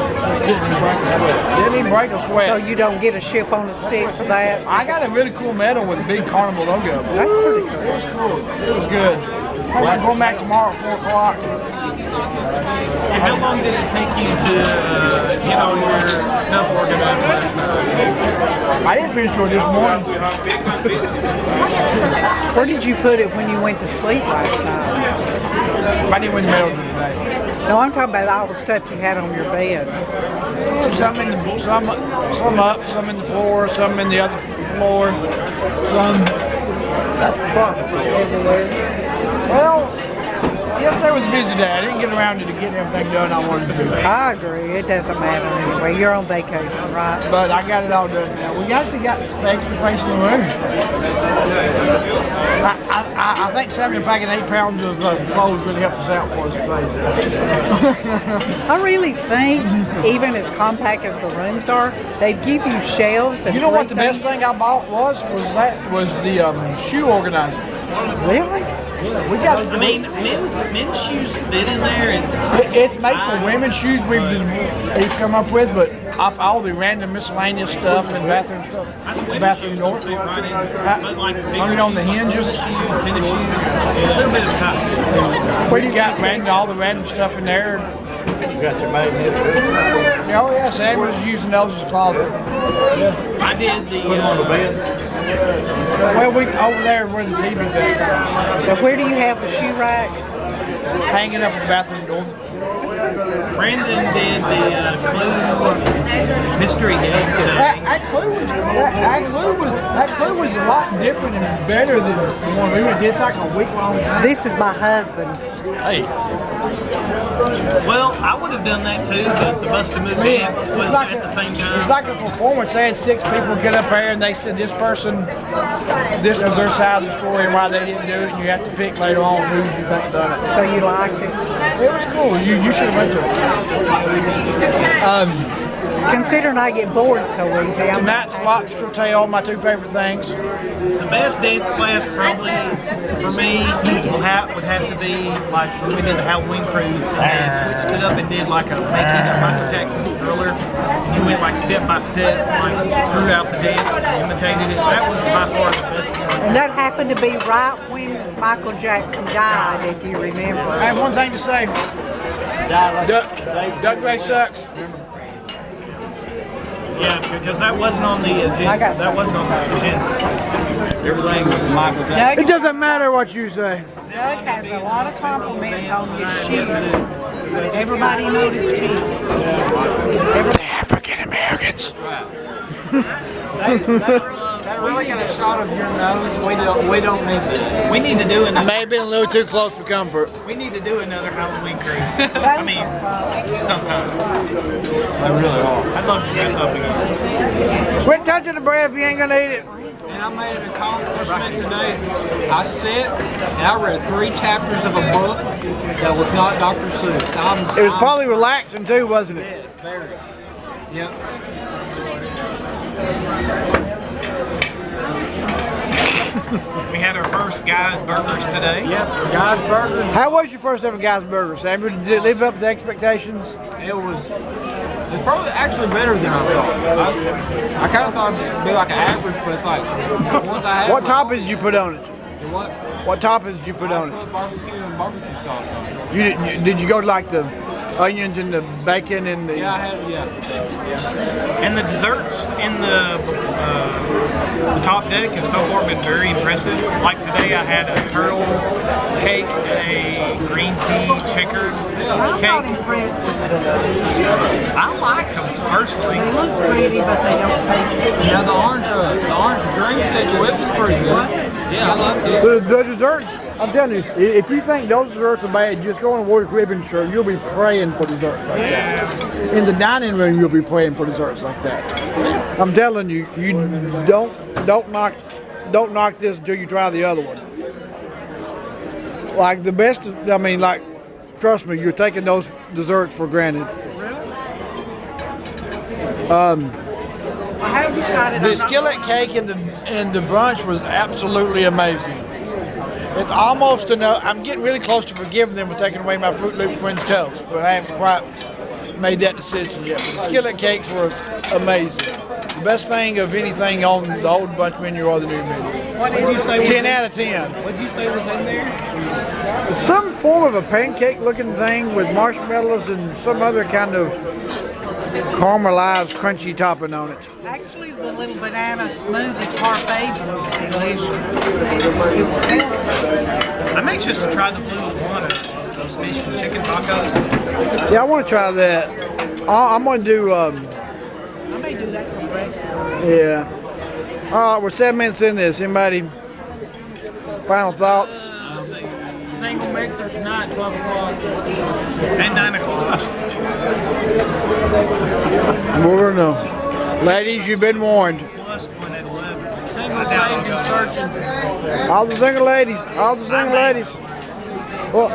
Didn't even break a sweat. So you don't get a ship on the stick for that? I got a really cool medal with a big Carnival logo. That's pretty cool. It was cool. It was good. We're going back tomorrow at 4 o'clock. And how long did it take you to get all your stuff organized last night? I didn't finish till this morning. Where did you put it when you went to sleep last night? I didn't win the medal today. No, I'm talking about all the stuff you had on your bed. Some up, some in the floor, some in the other floor, some. That's everywhere. Well, yesterday was a busy day. I didn't get around to getting everything done I wanted to do. I agree. It doesn't matter anyway. You're on vacation, right? But I got it all done now. We actually got extra space in the room. I think Samuel packing 8 pounds of clothes really helped us out for space. I really think, even as compact as the rooms are, they give you shelves. And you know what the best thing I bought was the shoe organizer. Really? Yeah, we got. I mean, men's shoes fit in there. It's made for women's shoes. We've come up with, but all the random miscellaneous stuff and bathroom stuff. Bathroom door. Hung it on the hinges. Tennis shoes, a little bit of cotton. Where you got all the random stuff in there. You got your maiden hips. Oh yeah, Sam was using those as a closet. Yeah. I did the. Put them on the bed. Well, we over there where the TV's at. But where do you have the shoe rack? Hanging up at the bathroom door. Brandon did the Clue mystery game today. That clue was a lot different and better than the one we did. It's like a week-long thing. This is my husband. Hey. Well, I would have done that too, but the Busted Move dance was at the same time. It's like a performance. They had 6 people get up there and they said this was their side of the story and why they didn't do it, and you have to pick later on who you think done it. So you liked it? It was cool. You should have went to it. Considering I get bored so easy. Tonight's lobster tail, my 2 favorite things. The best dance class probably for me would have to be like when we did the Halloween cruise and they switched it up and did like a making of Michael Jackson's Thriller. You went like step by step, like throughout the dance, imitated it. That was by far the best one. And that happened to be right when Michael Jackson died, if you remember. I have one thing to say. Doug Gray sucks. Yeah, because that wasn't on the agenda. That wasn't on the agenda. Everything with Michael Jackson. It doesn't matter what you say. Doug has a lot of compliments on his shoes. Everybody noticed too. The African Americans. That really got a shot of your nose. We don't need that. We need to do another. May have been a little too close for comfort. We need to do another Halloween cruise. I mean, sometime. They really are. I'd love to dress up again. Quit touching the bread if you ain't gonna eat it. And I made an accomplishment today. I sat and I read 3 chapters of a book that was not Dr. Seuss. It was probably relaxing too, wasn't it? Yeah, very. Yep. We had our first Guys Burgers today. Yep, Guys Burgers. How was your first ever Guys Burger, Samuel? Did it live up to expectations? It was probably actually better than I thought. I kind of thought it'd be like an average, but it's like once I had. What toppings did you put on it? What? What toppings did you put on I it? put barbecue and barbecue sauce on it. Did you go to like the onions and the bacon and the? Yeah, I had And the desserts in the top deck have so far been very impressive. Like today I had a turtle cake and a green tea checkered I'm not cake. impressed with I liked them personally. They look pretty, but they don't taste Yeah, the orange drink that whip was pretty good. Yeah, I liked it. The desserts, I'm telling you, if you think those desserts are bad, just go and order ribbon shirt. You'll be praying for desserts like that. In the dining room, you'll be praying for desserts like that. I'm telling you, you don't knock this until you try the other one. Like the best, I mean, like, trust me, you're taking those desserts for granted. I have decided The skillet cake and the brunch was absolutely amazing. It's almost enough. I'm getting really close to forgiving them for taking away my Fruit Loop French toast, but I haven't quite made that decision yet. But the skillet cakes were amazing. The best thing of anything on the old brunch menu or the new menu. What did you say? 10 out of 10. What did you say was in there? It's some form of a pancake-looking thing with marshmallows and some other kind of caramelized, crunchy topping on it. Actually, the little banana smoothie parfaits was delicious. I'm anxious to try the blue iguana, those fish and chicken tacos. Yeah, I want to try that. I'm going to do. I may do that for breakfast. Yeah. All right, we're 7 minutes in this. Anybody? Final thoughts? Single mixers tonight, 12 o'clock. And 9 o'clock. We're gonna. Ladies, you've been warned. Plus one at 11. Single saved and searching. All the single ladies. All the single ladies. Oh.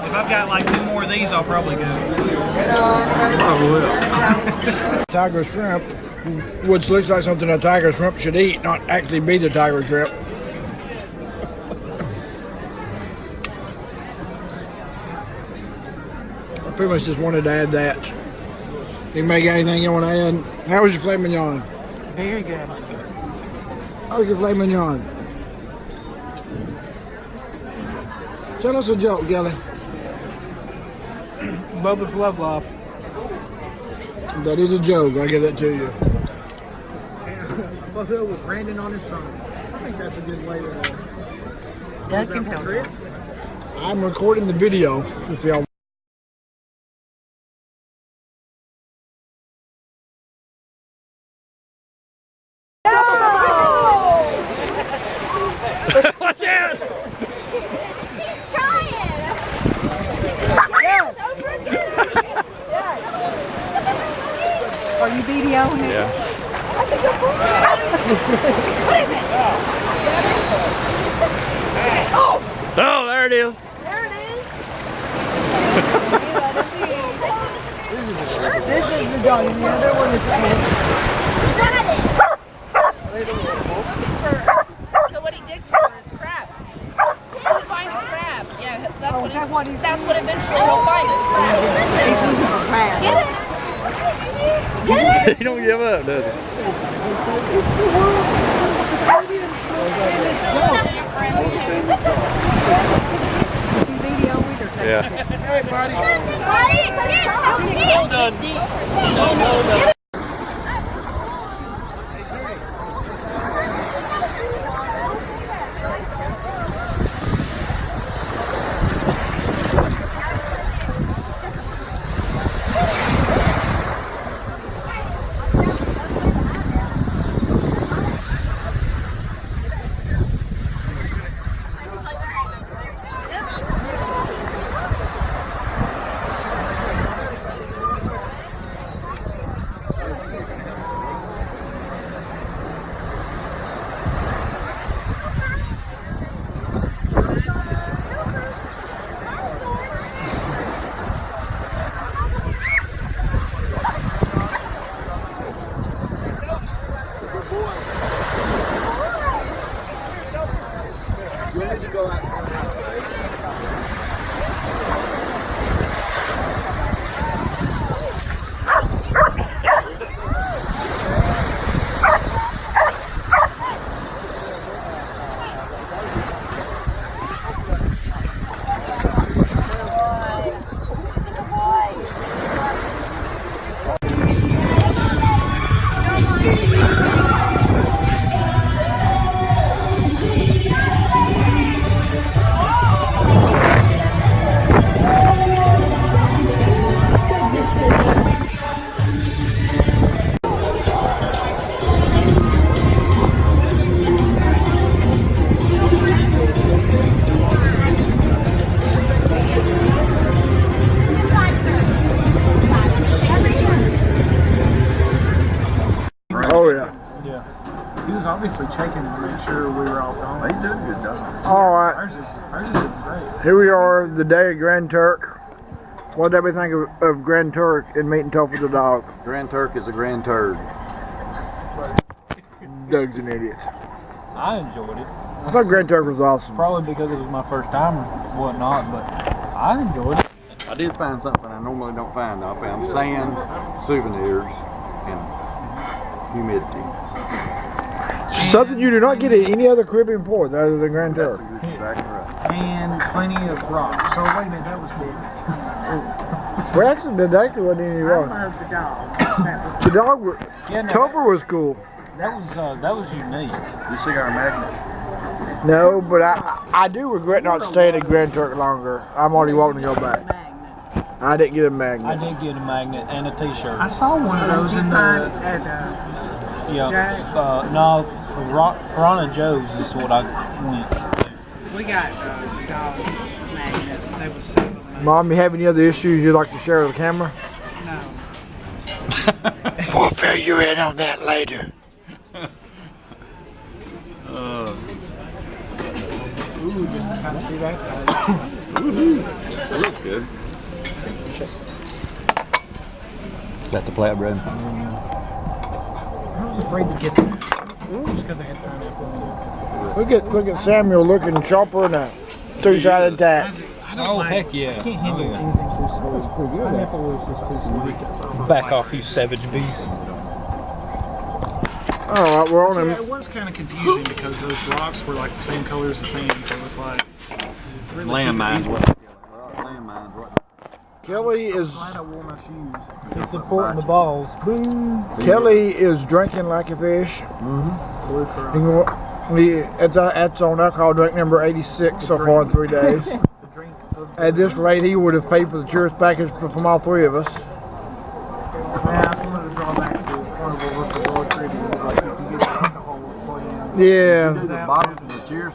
If I've got like 2 more of these, I'll probably go. Tiger shrimp, which looks like something a tiger shrimp should eat, not actually be the tiger shrimp. I pretty much just wanted to add that. Anybody got anything you want to add? How was your filet mignon? Very good. How was your filet mignon? Tell us a joke, Gelly. Bubba's Love Life. That is a joke. I'll give that to you. Fuck up with Brandon on his phone. I think that's a good way to. That can help. I'm recording the video if y'all. Watch out! Are you videoing it? Yeah. Oh, there it is. There it is. This is the dog. The other one is So what he digs for is crabs. He'll find a crab. Yeah, that's what eventually he'll find is crabs. He's looking for crabs. Get it? Get it? He don't give up, does he? Yeah. Hey, buddy. Well done. Oh yeah. Yeah. He was obviously checking to make sure we were all gone. He did a good job. All right. Ours is great. Here we are, the day of Grand Turk. What did we think of Grand Turk and meeting Tough with the dog? Grand Turk is a grand turd. Doug's an idiot. I enjoyed it. I thought Grand Turk was awesome. Probably because it was my first time or whatnot, but I enjoyed it. I did find something I normally don't find. I found sand, souvenirs, and humidity. Something you do not get at any other Caribbean port other than Grand Turk. That's exactly right. And plenty of rocks. So wait a minute, that was good. Well, actually, there actually wasn't any wrong. the dog. The dog cover was cool. That was unique. You see our magnet? No, but I do regret not staying at Grand Turk longer. I'm already wanting to go back. I didn't get a magnet. I did get a magnet and a T-shirt. I saw one of those in the. No, Ron and Joe's is what I went. We got dog magnet. They was selling them. Mom, you have any other issues you'd like to share with the camera? No. We'll fill you in on that later. Ooh, just to kind of see that. That looks good. That's the flatbread. I was afraid to get that. Just because I had thrown it. Look at Samuel looking chopper and a two-sided tack. Oh, heck yeah. I can't handle anything too slow. Pineapple was just too sweet. Back off, you savage beast. Alright, we're on him. It was kind of confusing because those rocks were like the same color as the sand, so it was like Landmines. Kelly is It's supporting the balls. Boom. Kelly is drinking like a fish. That's on alcohol drink number 86 so far in 3 days. At this rate, he would have paid for the tourist package from all three of us. Yeah, that's one of the drawbacks to Carnival versus Royal Caribbean is like you can get alcohol with plug in. Yeah. The bottles and the cheers.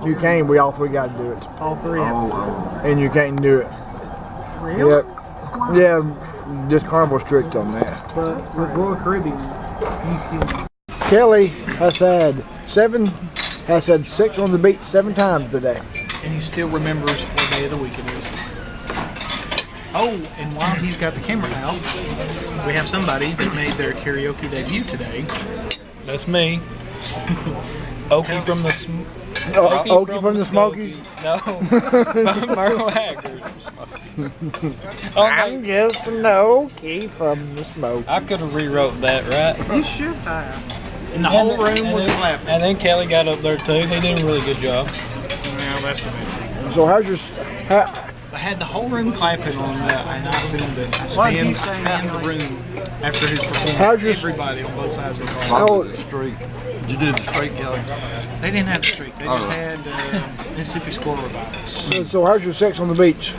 You can't. We all three got to do it. All three of them. And you can't do it. Really? Yep. Yeah, just Carnival strict on that. But with Royal Caribbean, you can. Kelly has had 6 on the beach 7 times today. And he still remembers what day of the week it is. Oh, and while he's got the camera out, we have somebody that made their karaoke debut today. That's me. Okie from the Okie from the Smokies? No, Merle Haggard. I'm just an Okie from the Smokies. I could have rewrote that, right? You should have. And the whole room was clapping. And then Kelly got up there too. He did a really good job. Well, that's the thing. So how's your... I had the whole room clapping on that, and I filmed it. I spanned the room after his performance. Everybody on both sides were calling. Did you do the streak, Kelly? They didn't have the streak. They just had Mississippi Squirrel Revivals. So how's your sex on the beach?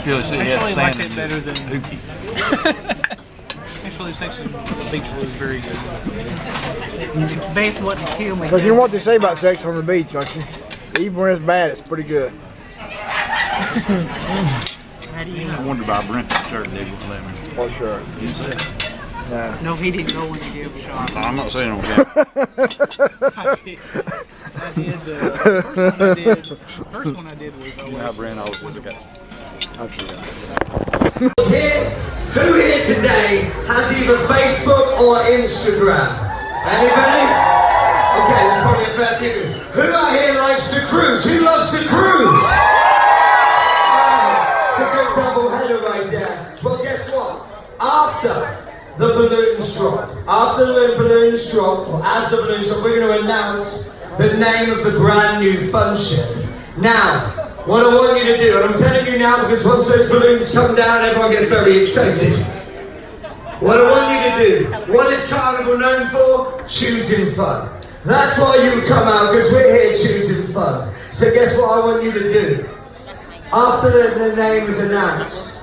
Actually, liked it better than Dookie. Actually, sex on the beach was very good. Beth wouldn't kill me. Because you know what they say about sex on the beach, don't you? Even when it's bad, it's pretty good. How do you know? I wonder about Brent's shirt they wouldn't let me. What shirt? You said? No, he didn't go when you gave a shot. I'm not saying on camera. First one I did was Now Brent always would have got. Who here today has either Facebook or Instagram? Anybody? Okay, there's probably a fair few. Who out here likes to cruise? Who loves to cruise? It's a good double header right there. But guess what? After the balloons drop, or as the balloons drop, we're going to announce the name of the brand new fun ship. Now, what I want you to do, and I'm telling you now because once those balloons come down, everyone gets very excited. What I want you to do, what is Carnival known for? Choosing fun. That's why you come out, because we're here choosing fun. So guess what I want you to do? After the name is announced,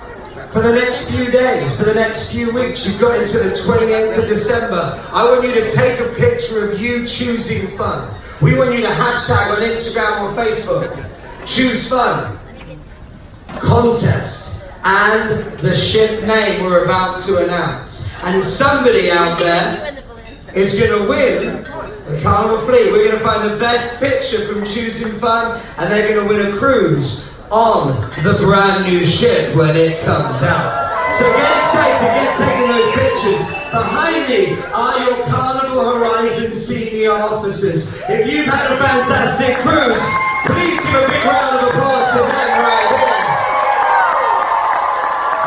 for the next few days, for the next few weeks, you've got into the 28th of December, I want you to take a picture of you choosing fun. We want you to hashtag on Instagram or Facebook, choose fun, contest, and the ship name we're about to announce. And somebody out there is going to win the Carnival Fleet. We're going to find the best picture from Choosing Fun, and they're going to win a cruise on the brand new ship when it comes out. So get excited, get taking those pictures. Behind me are your Carnival Horizon senior officers. If you've had a fantastic cruise, please give a big round of applause to them right here.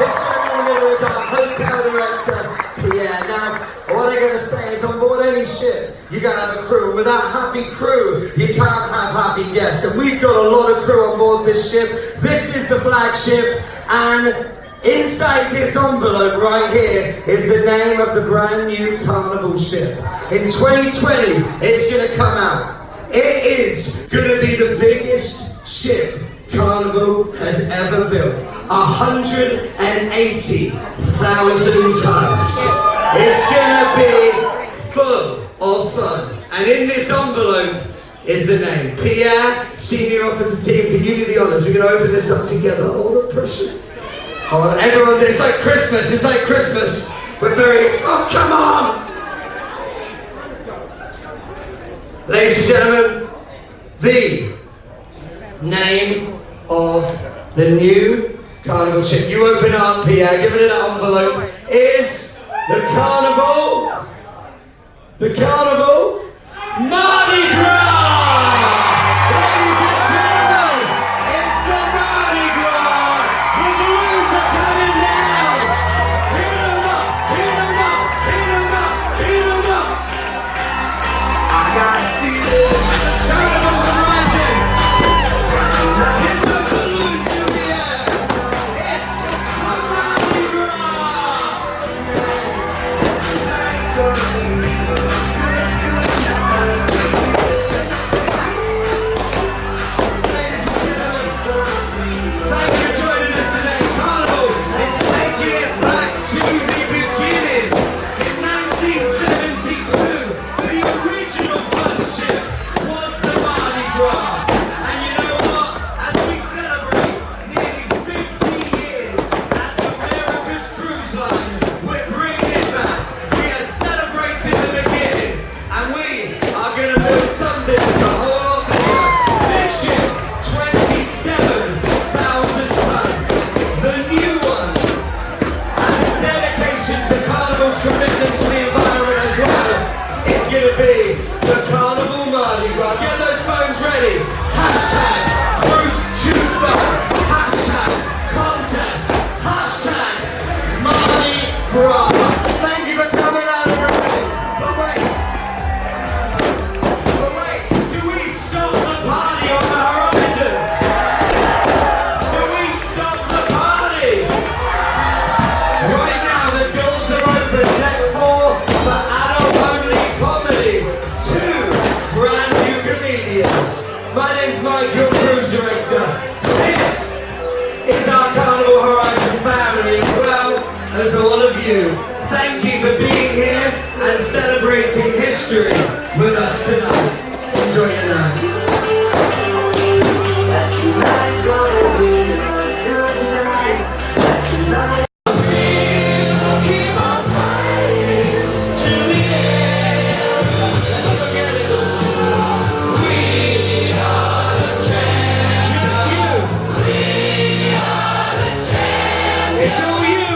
This gentleman in the middle is our hotel director, Pierre. Now, what I'm going to say is on board any ship, you got to have a crew. Without happy crew, you can't have happy guests. And we've got a lot of crew on board this ship. This is the flagship, and inside this envelope right here is the name of the brand new Carnival ship. In 2020, it's going to come out. It is going to be the biggest ship Carnival has ever built. 180,000 tons. It's going to be full of fun. And in this envelope is the name. Pierre, Senior Officer Team, can you do the honors? We're going to open this up together. Oh, the precious. Oh, everyone's, it's like Christmas, it's like Christmas. We're very excited. Oh, come on! Ladies and gentlemen, the name of the new Carnival ship. You open it up, Pierre, give it an envelope. Is the Carnival Mardi Gras! Ladies and gentlemen, it's the Mardi Gras! The balloons are coming down! Hit 'em up, hit 'em up, hit 'em up, hit 'em up! I got a feeling, Carnival Horizon! Here's the balloons in the air! It's the Mardi Gras! Thank you for joining us today. Carnival is taking it back to the beginning. In 1972, the original fun ship was the Mardi Gras. And you know what? As we celebrate nearly 50 years as America's cruise line, we're bringing it back. We are celebrating the beginning. And we are going to build something to hold on bigger. This ship, 27,000 tons, the new one, as a dedication to Carnival's commitment to the environment as well, it's going to be the Carnival Mardi Gras. Get those phones ready. Hashtag Cruise Choose Fun. Hashtag contest. Hashtag Mardi Gras. Thank you for coming out, everybody. But wait, do we stop the party on the horizon? Do we stop the party? Right now, the doors are open. Deck 4 for adult-only comedy. 2 brand new comedians. My name's Mike, your cruise director. This is our Carnival Horizon family, as well as all of you. Thank you for being here and celebrating history with us tonight. Enjoy your night. Tonight's gonna be a good night. Tonight. Keep on fighting to the end. Let's forget it. We are the champ. Just you. We are the champ. It's all you.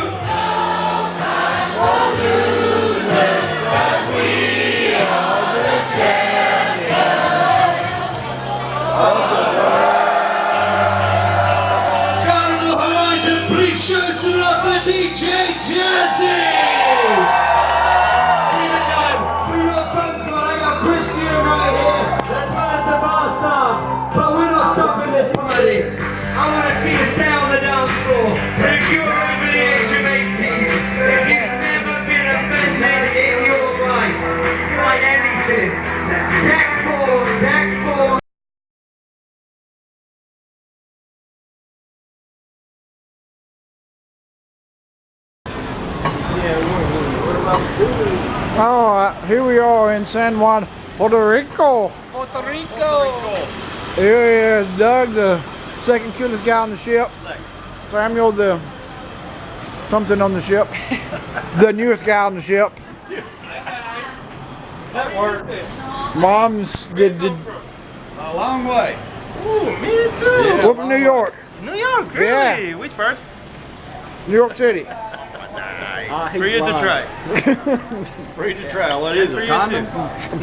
Carnival Horizon, please show some love for DJ Jazzy! Even though we got folks on, I got Christian right here, as well as the bar staff, but we're not stopping this party. I want to see us stay on the dance floor. If you're over the age of 18, if you've never been offended in your life by anything, deck 4, deck 4. Alright, here we are in San Juan, Puerto Rico. Puerto Rico! Here is Doug, the second coolest guy on the ship. Samuel, the something on the ship. The newest guy on the ship. That works. Mom's did A long way. Ooh, me too. Yeah. we're from New York. New York, really? Yeah. Which part? New York City. Nice. Free to try. It's free to try. What is it? Condom?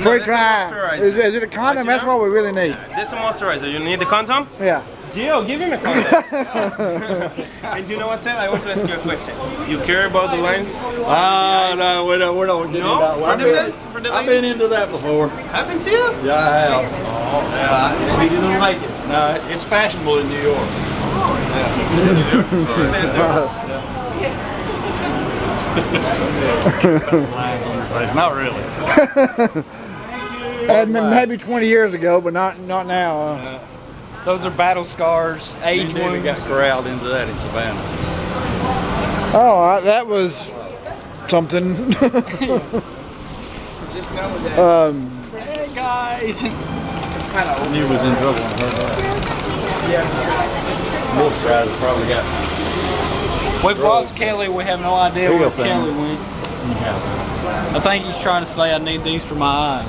Free try. Is it a condom? That's what we really need. That's a moisturizer. You need the condom? Yeah. Gio, give him a condom. And you know what, Sam? I want to ask you a question. You care about the lines? No, we don't get into that one. I've been into that before. Happened to you? Yeah, I have. Oh, yeah. We didn't like it. No, it's fashionable in New York. Lines on your face. Not really. Maybe 20 years ago, but not now. Those are battle scars, age We wounds. got corralled into that in Savannah. Oh, that was something. Hey guys. He was in trouble. Most guys probably got. We've lost Kelly. We have no idea Here you where go, Sam. Kelly went. I think he's trying to say I need these for my eyes.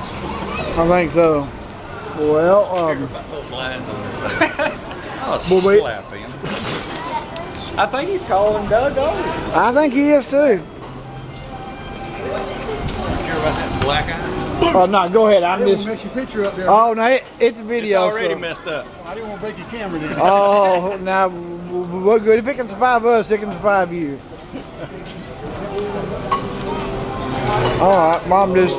I think so. Well, About those lines on your face. I'll Well, wait. slap him. I think he's calling Doug over. I think he is too. Care about that black eye? Oh no, go ahead. I'm just. Mess your picture up there. Oh no, it's a It's video. already so. messed up. I didn't want to break your camera then. Oh, now we're good. If it can survive us, it can survive you. All right, Mom just.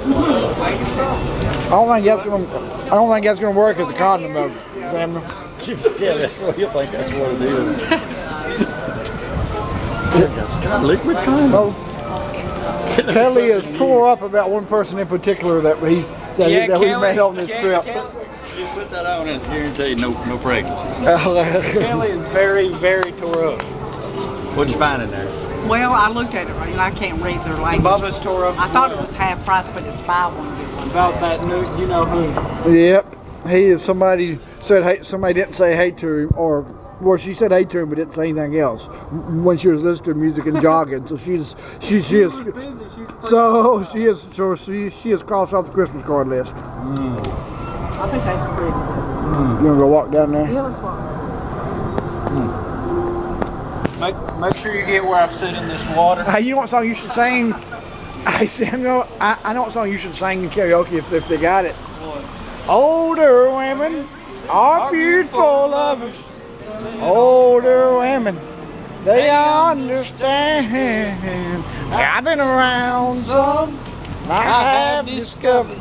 I don't think that's gonna work as a condom, though, Samuel. Yeah, that's what you think. That's what it is. Got liquid condoms. Kelly is tore up about one person in particular that we met on this trip. Just put that on and it's guaranteed no pregnancy. Kelly is very, very tore up. What'd you find in there? Well, I looked at it, and I can't read their language. Bubba's tore up. I thought it was half price, but it's buy one get one. About that new, you know who. Yep, he is somebody said hey. Somebody didn't say hey to him, or well, she said hey to him, but didn't say anything else when she was listening to music and jogging. So she has crossed off the Christmas card list. I think that's pretty. You wanna go walk down there? Yeah, let's walk. Make sure you get where I've sit in this water. Hey, you know what song you should sing? Hey Samuel, I know what song you should sing in karaoke if they got it. Older women are beautiful lovers. Older women, they understand. I've been around some, I have discovered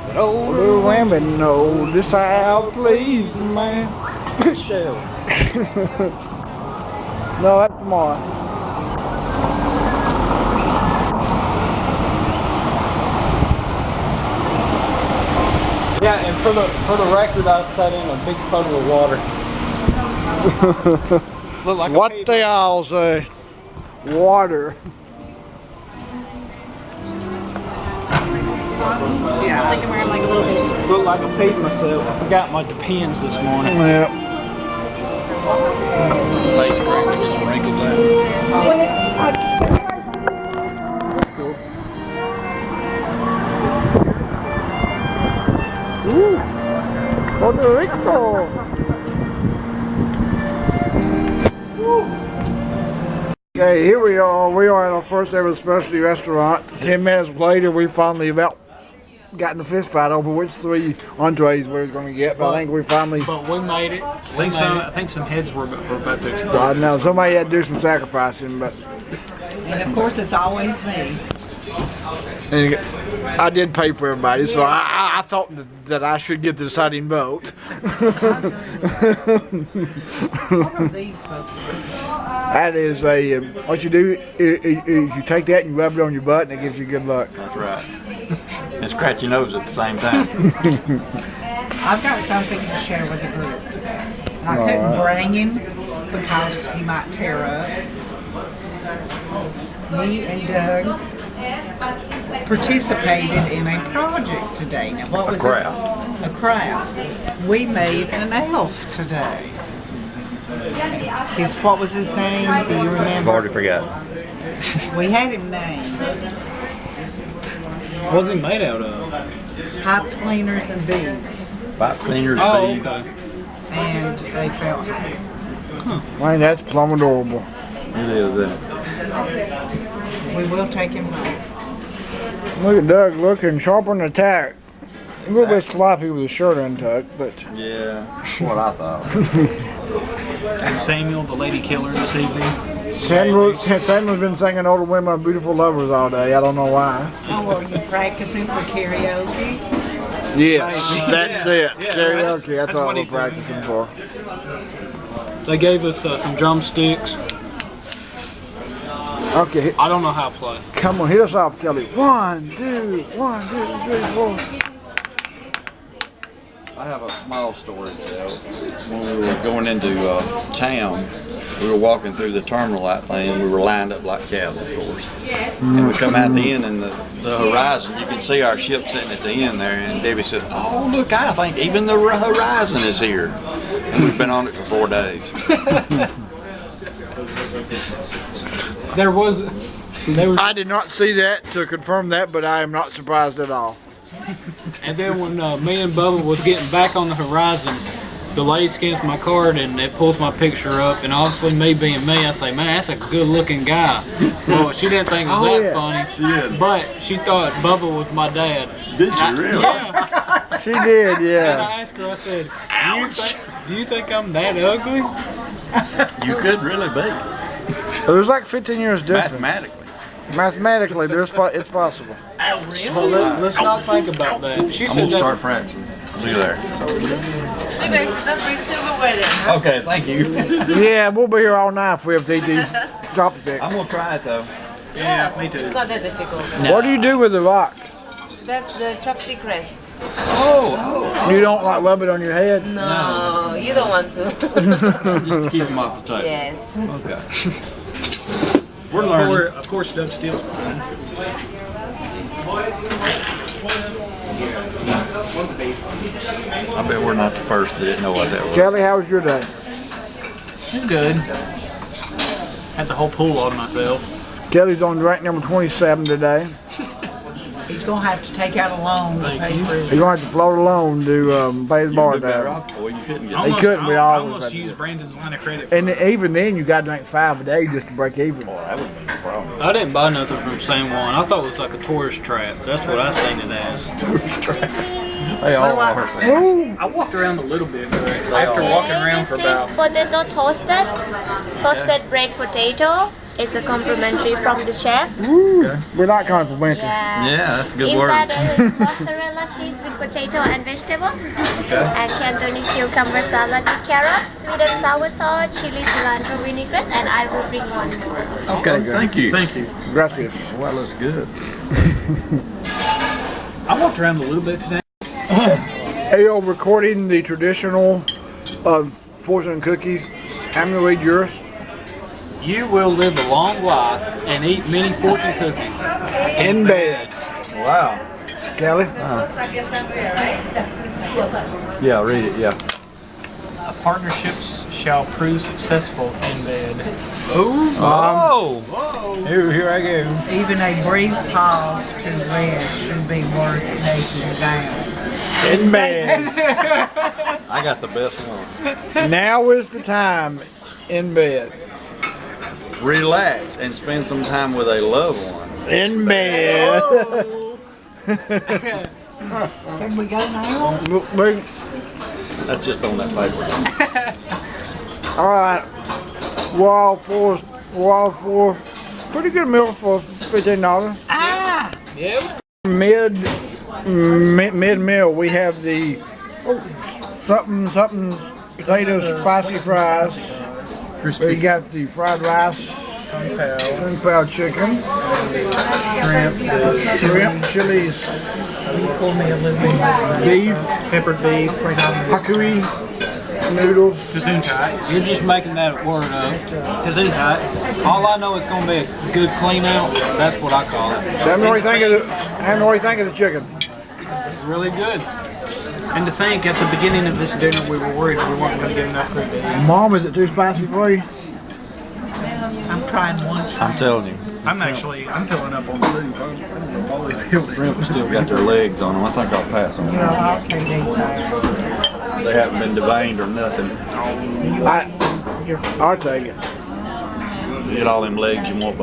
that older women know just how to please a man. Michelle. No, that's tomorrow. Yeah, and for the record, I sat in a big puddle of water. Look like What they all say. Water. Yeah, I was thinking we're like a little bit. Look like I peed myself. I forgot my Depends this morning. Yeah. Face cream to get some wrinkles out. That's cool. Ooh. Puerto Rico. Okay, here we are. We are at our first ever specialty restaurant. 10 minutes later, we finally about got in a fist fight over which 3 entrees we were going to get, but I think we finally. But we made it. I think some heads were about to explode. I know somebody had to do some sacrificing, but And of course, it's always me. and I did pay for everybody, so I thought that I should get the deciding vote. What are these supposed to be? That is a what you do is you take that and you rub it on your butt, and it gives you good luck. That's right. And scratch your nose at the same time. I've got something to share with the group. I couldn't bring him because he might tear up. Me and Doug participated in a project today. Now, what was craft. this? A craft. We made an elf today. What was his name? Do you I've remember? already forgot. We had him named. What's he made out of? Pipe cleaners and beads. Pipe cleaners, Oh, beads. okay. And they felt happy. Man, that's plumb adorable. It is, isn't it? We will take him home. Look at Doug looking sharp on the tack. A little bit sloppy with his shirt untucked, but Yeah, that's what I thought. And Samuel, the lady killer this evening. Samuel's been singing Older Women Are Beautiful Lovers all day. I don't know why. Oh, are you practicing for karaoke? Yes, that's it. Yeah, Karaoke, that's all what we're he's practicing for. They gave us some drumsticks. Okay, I don't know how to play. come on, hit us off, Kelly. 1, 2, 1, 2, 3, 4. I have a small story to tell. When we were going into town, we were walking through the terminal light thing, and we were lined up like cattle, of course. And we come out the end, and the horizon, you can see our ship sitting at the end there, and Debbie says, "Oh, look, I think even the horizon is here." And we've been on it for 4 days. I did not see that to confirm that, but I am not surprised at all. And then when me and Bubba was getting back on the horizon, the lady scans my card and it pulls my picture up, and obviously me being me, I say, "Man, that's a good looking guy." Well, she didn't think it was that funny, but she thought Bubba was my dad. Did you really? Yeah. She did, And yeah. I asked her, I said, do you think I'm that ugly? You could really be. There's like 15 years difference. Mathematically. Mathematically, it's possible. Well, let's not think about that. She I'm said gonna that. start practicing. See you there. Maybe I should not bring silverware then. Okay, thank you. Yeah, we'll be here all night if we have to eat these chopsticks. I'm gonna try it though. Yeah, me too. It's not that difficult. What do you do with the rock? That's the chopstick rest. Oh. You don't like rub it on your head? No, you don't want to. Just to keep them off the table. Yes. Okay. We're learning. Of course, Doug steals mine. I bet we're not the first that didn't know what that was. Kelly, how was your day? It's good. Had the whole pool all to myself. Kelly's on rank number 27 today. He's going to have to take out a loan to pay for his. He's going to have to float alone to pay the bar better down. off. Well, you couldn't get He couldn't, we I always almost had to used do it. Brandon's line of credit. For And even then, you got to drink 5 a day just to break even. Oh, that would have been a problem. I didn't buy nothing from San Juan. I thought it was like a tourist trap. That's what I seen it as. They all are. I walked around a little bit after walking around for about. This is potato toasted bread potato. It's a complimentary from the chef. Ooh, we're not complimentary. Yeah, that's a good word. Inside is mozzarella cheese with potato and vegetable. And Cantonese cucumber salad with carrots, sweet and sour sauce, chili, cilantro vinaigrette, and I will bring one more. Okay, thank you. Thank you. Gracias. Well, that's good. I walked around a little bit today. AO recording the traditional fortune cookies. How many read yours? You will live a long life and eat many fortune cookies. In bed. Wow. Kelly? Yeah, read it, yeah. Partnerships shall prove successful in bed. Here I go. Even a brief pause to rest should be worth taking down. In bed. I got the best one. Now is the time. In bed. Relax and spend some time with a loved one. In bed. Can we go now? Look. That's just on that paper. All right. Wall four. Pretty good meal for $15. Ah! Yeah. Mid meal, we have the something potato spicy fries. We got the fried rice, Kung Pao chicken, shrimp, chilies, beef, Peppered beef. hakui, noodles. You're just making that word up. All I know is going to be a good clean out. That's what I call it. Tell me what you think of the chicken. Really good. And to think, at the beginning of this dinner, we were worried we weren't going to get enough food to eat. Mom, is it too spicy for you? I'm trying one. I'm telling you. I'm filling up on food. Shrimp still got their legs on them. I think I'll pass on them. They haven't been deveined or nothing. I'll take it. Get all them legs you want,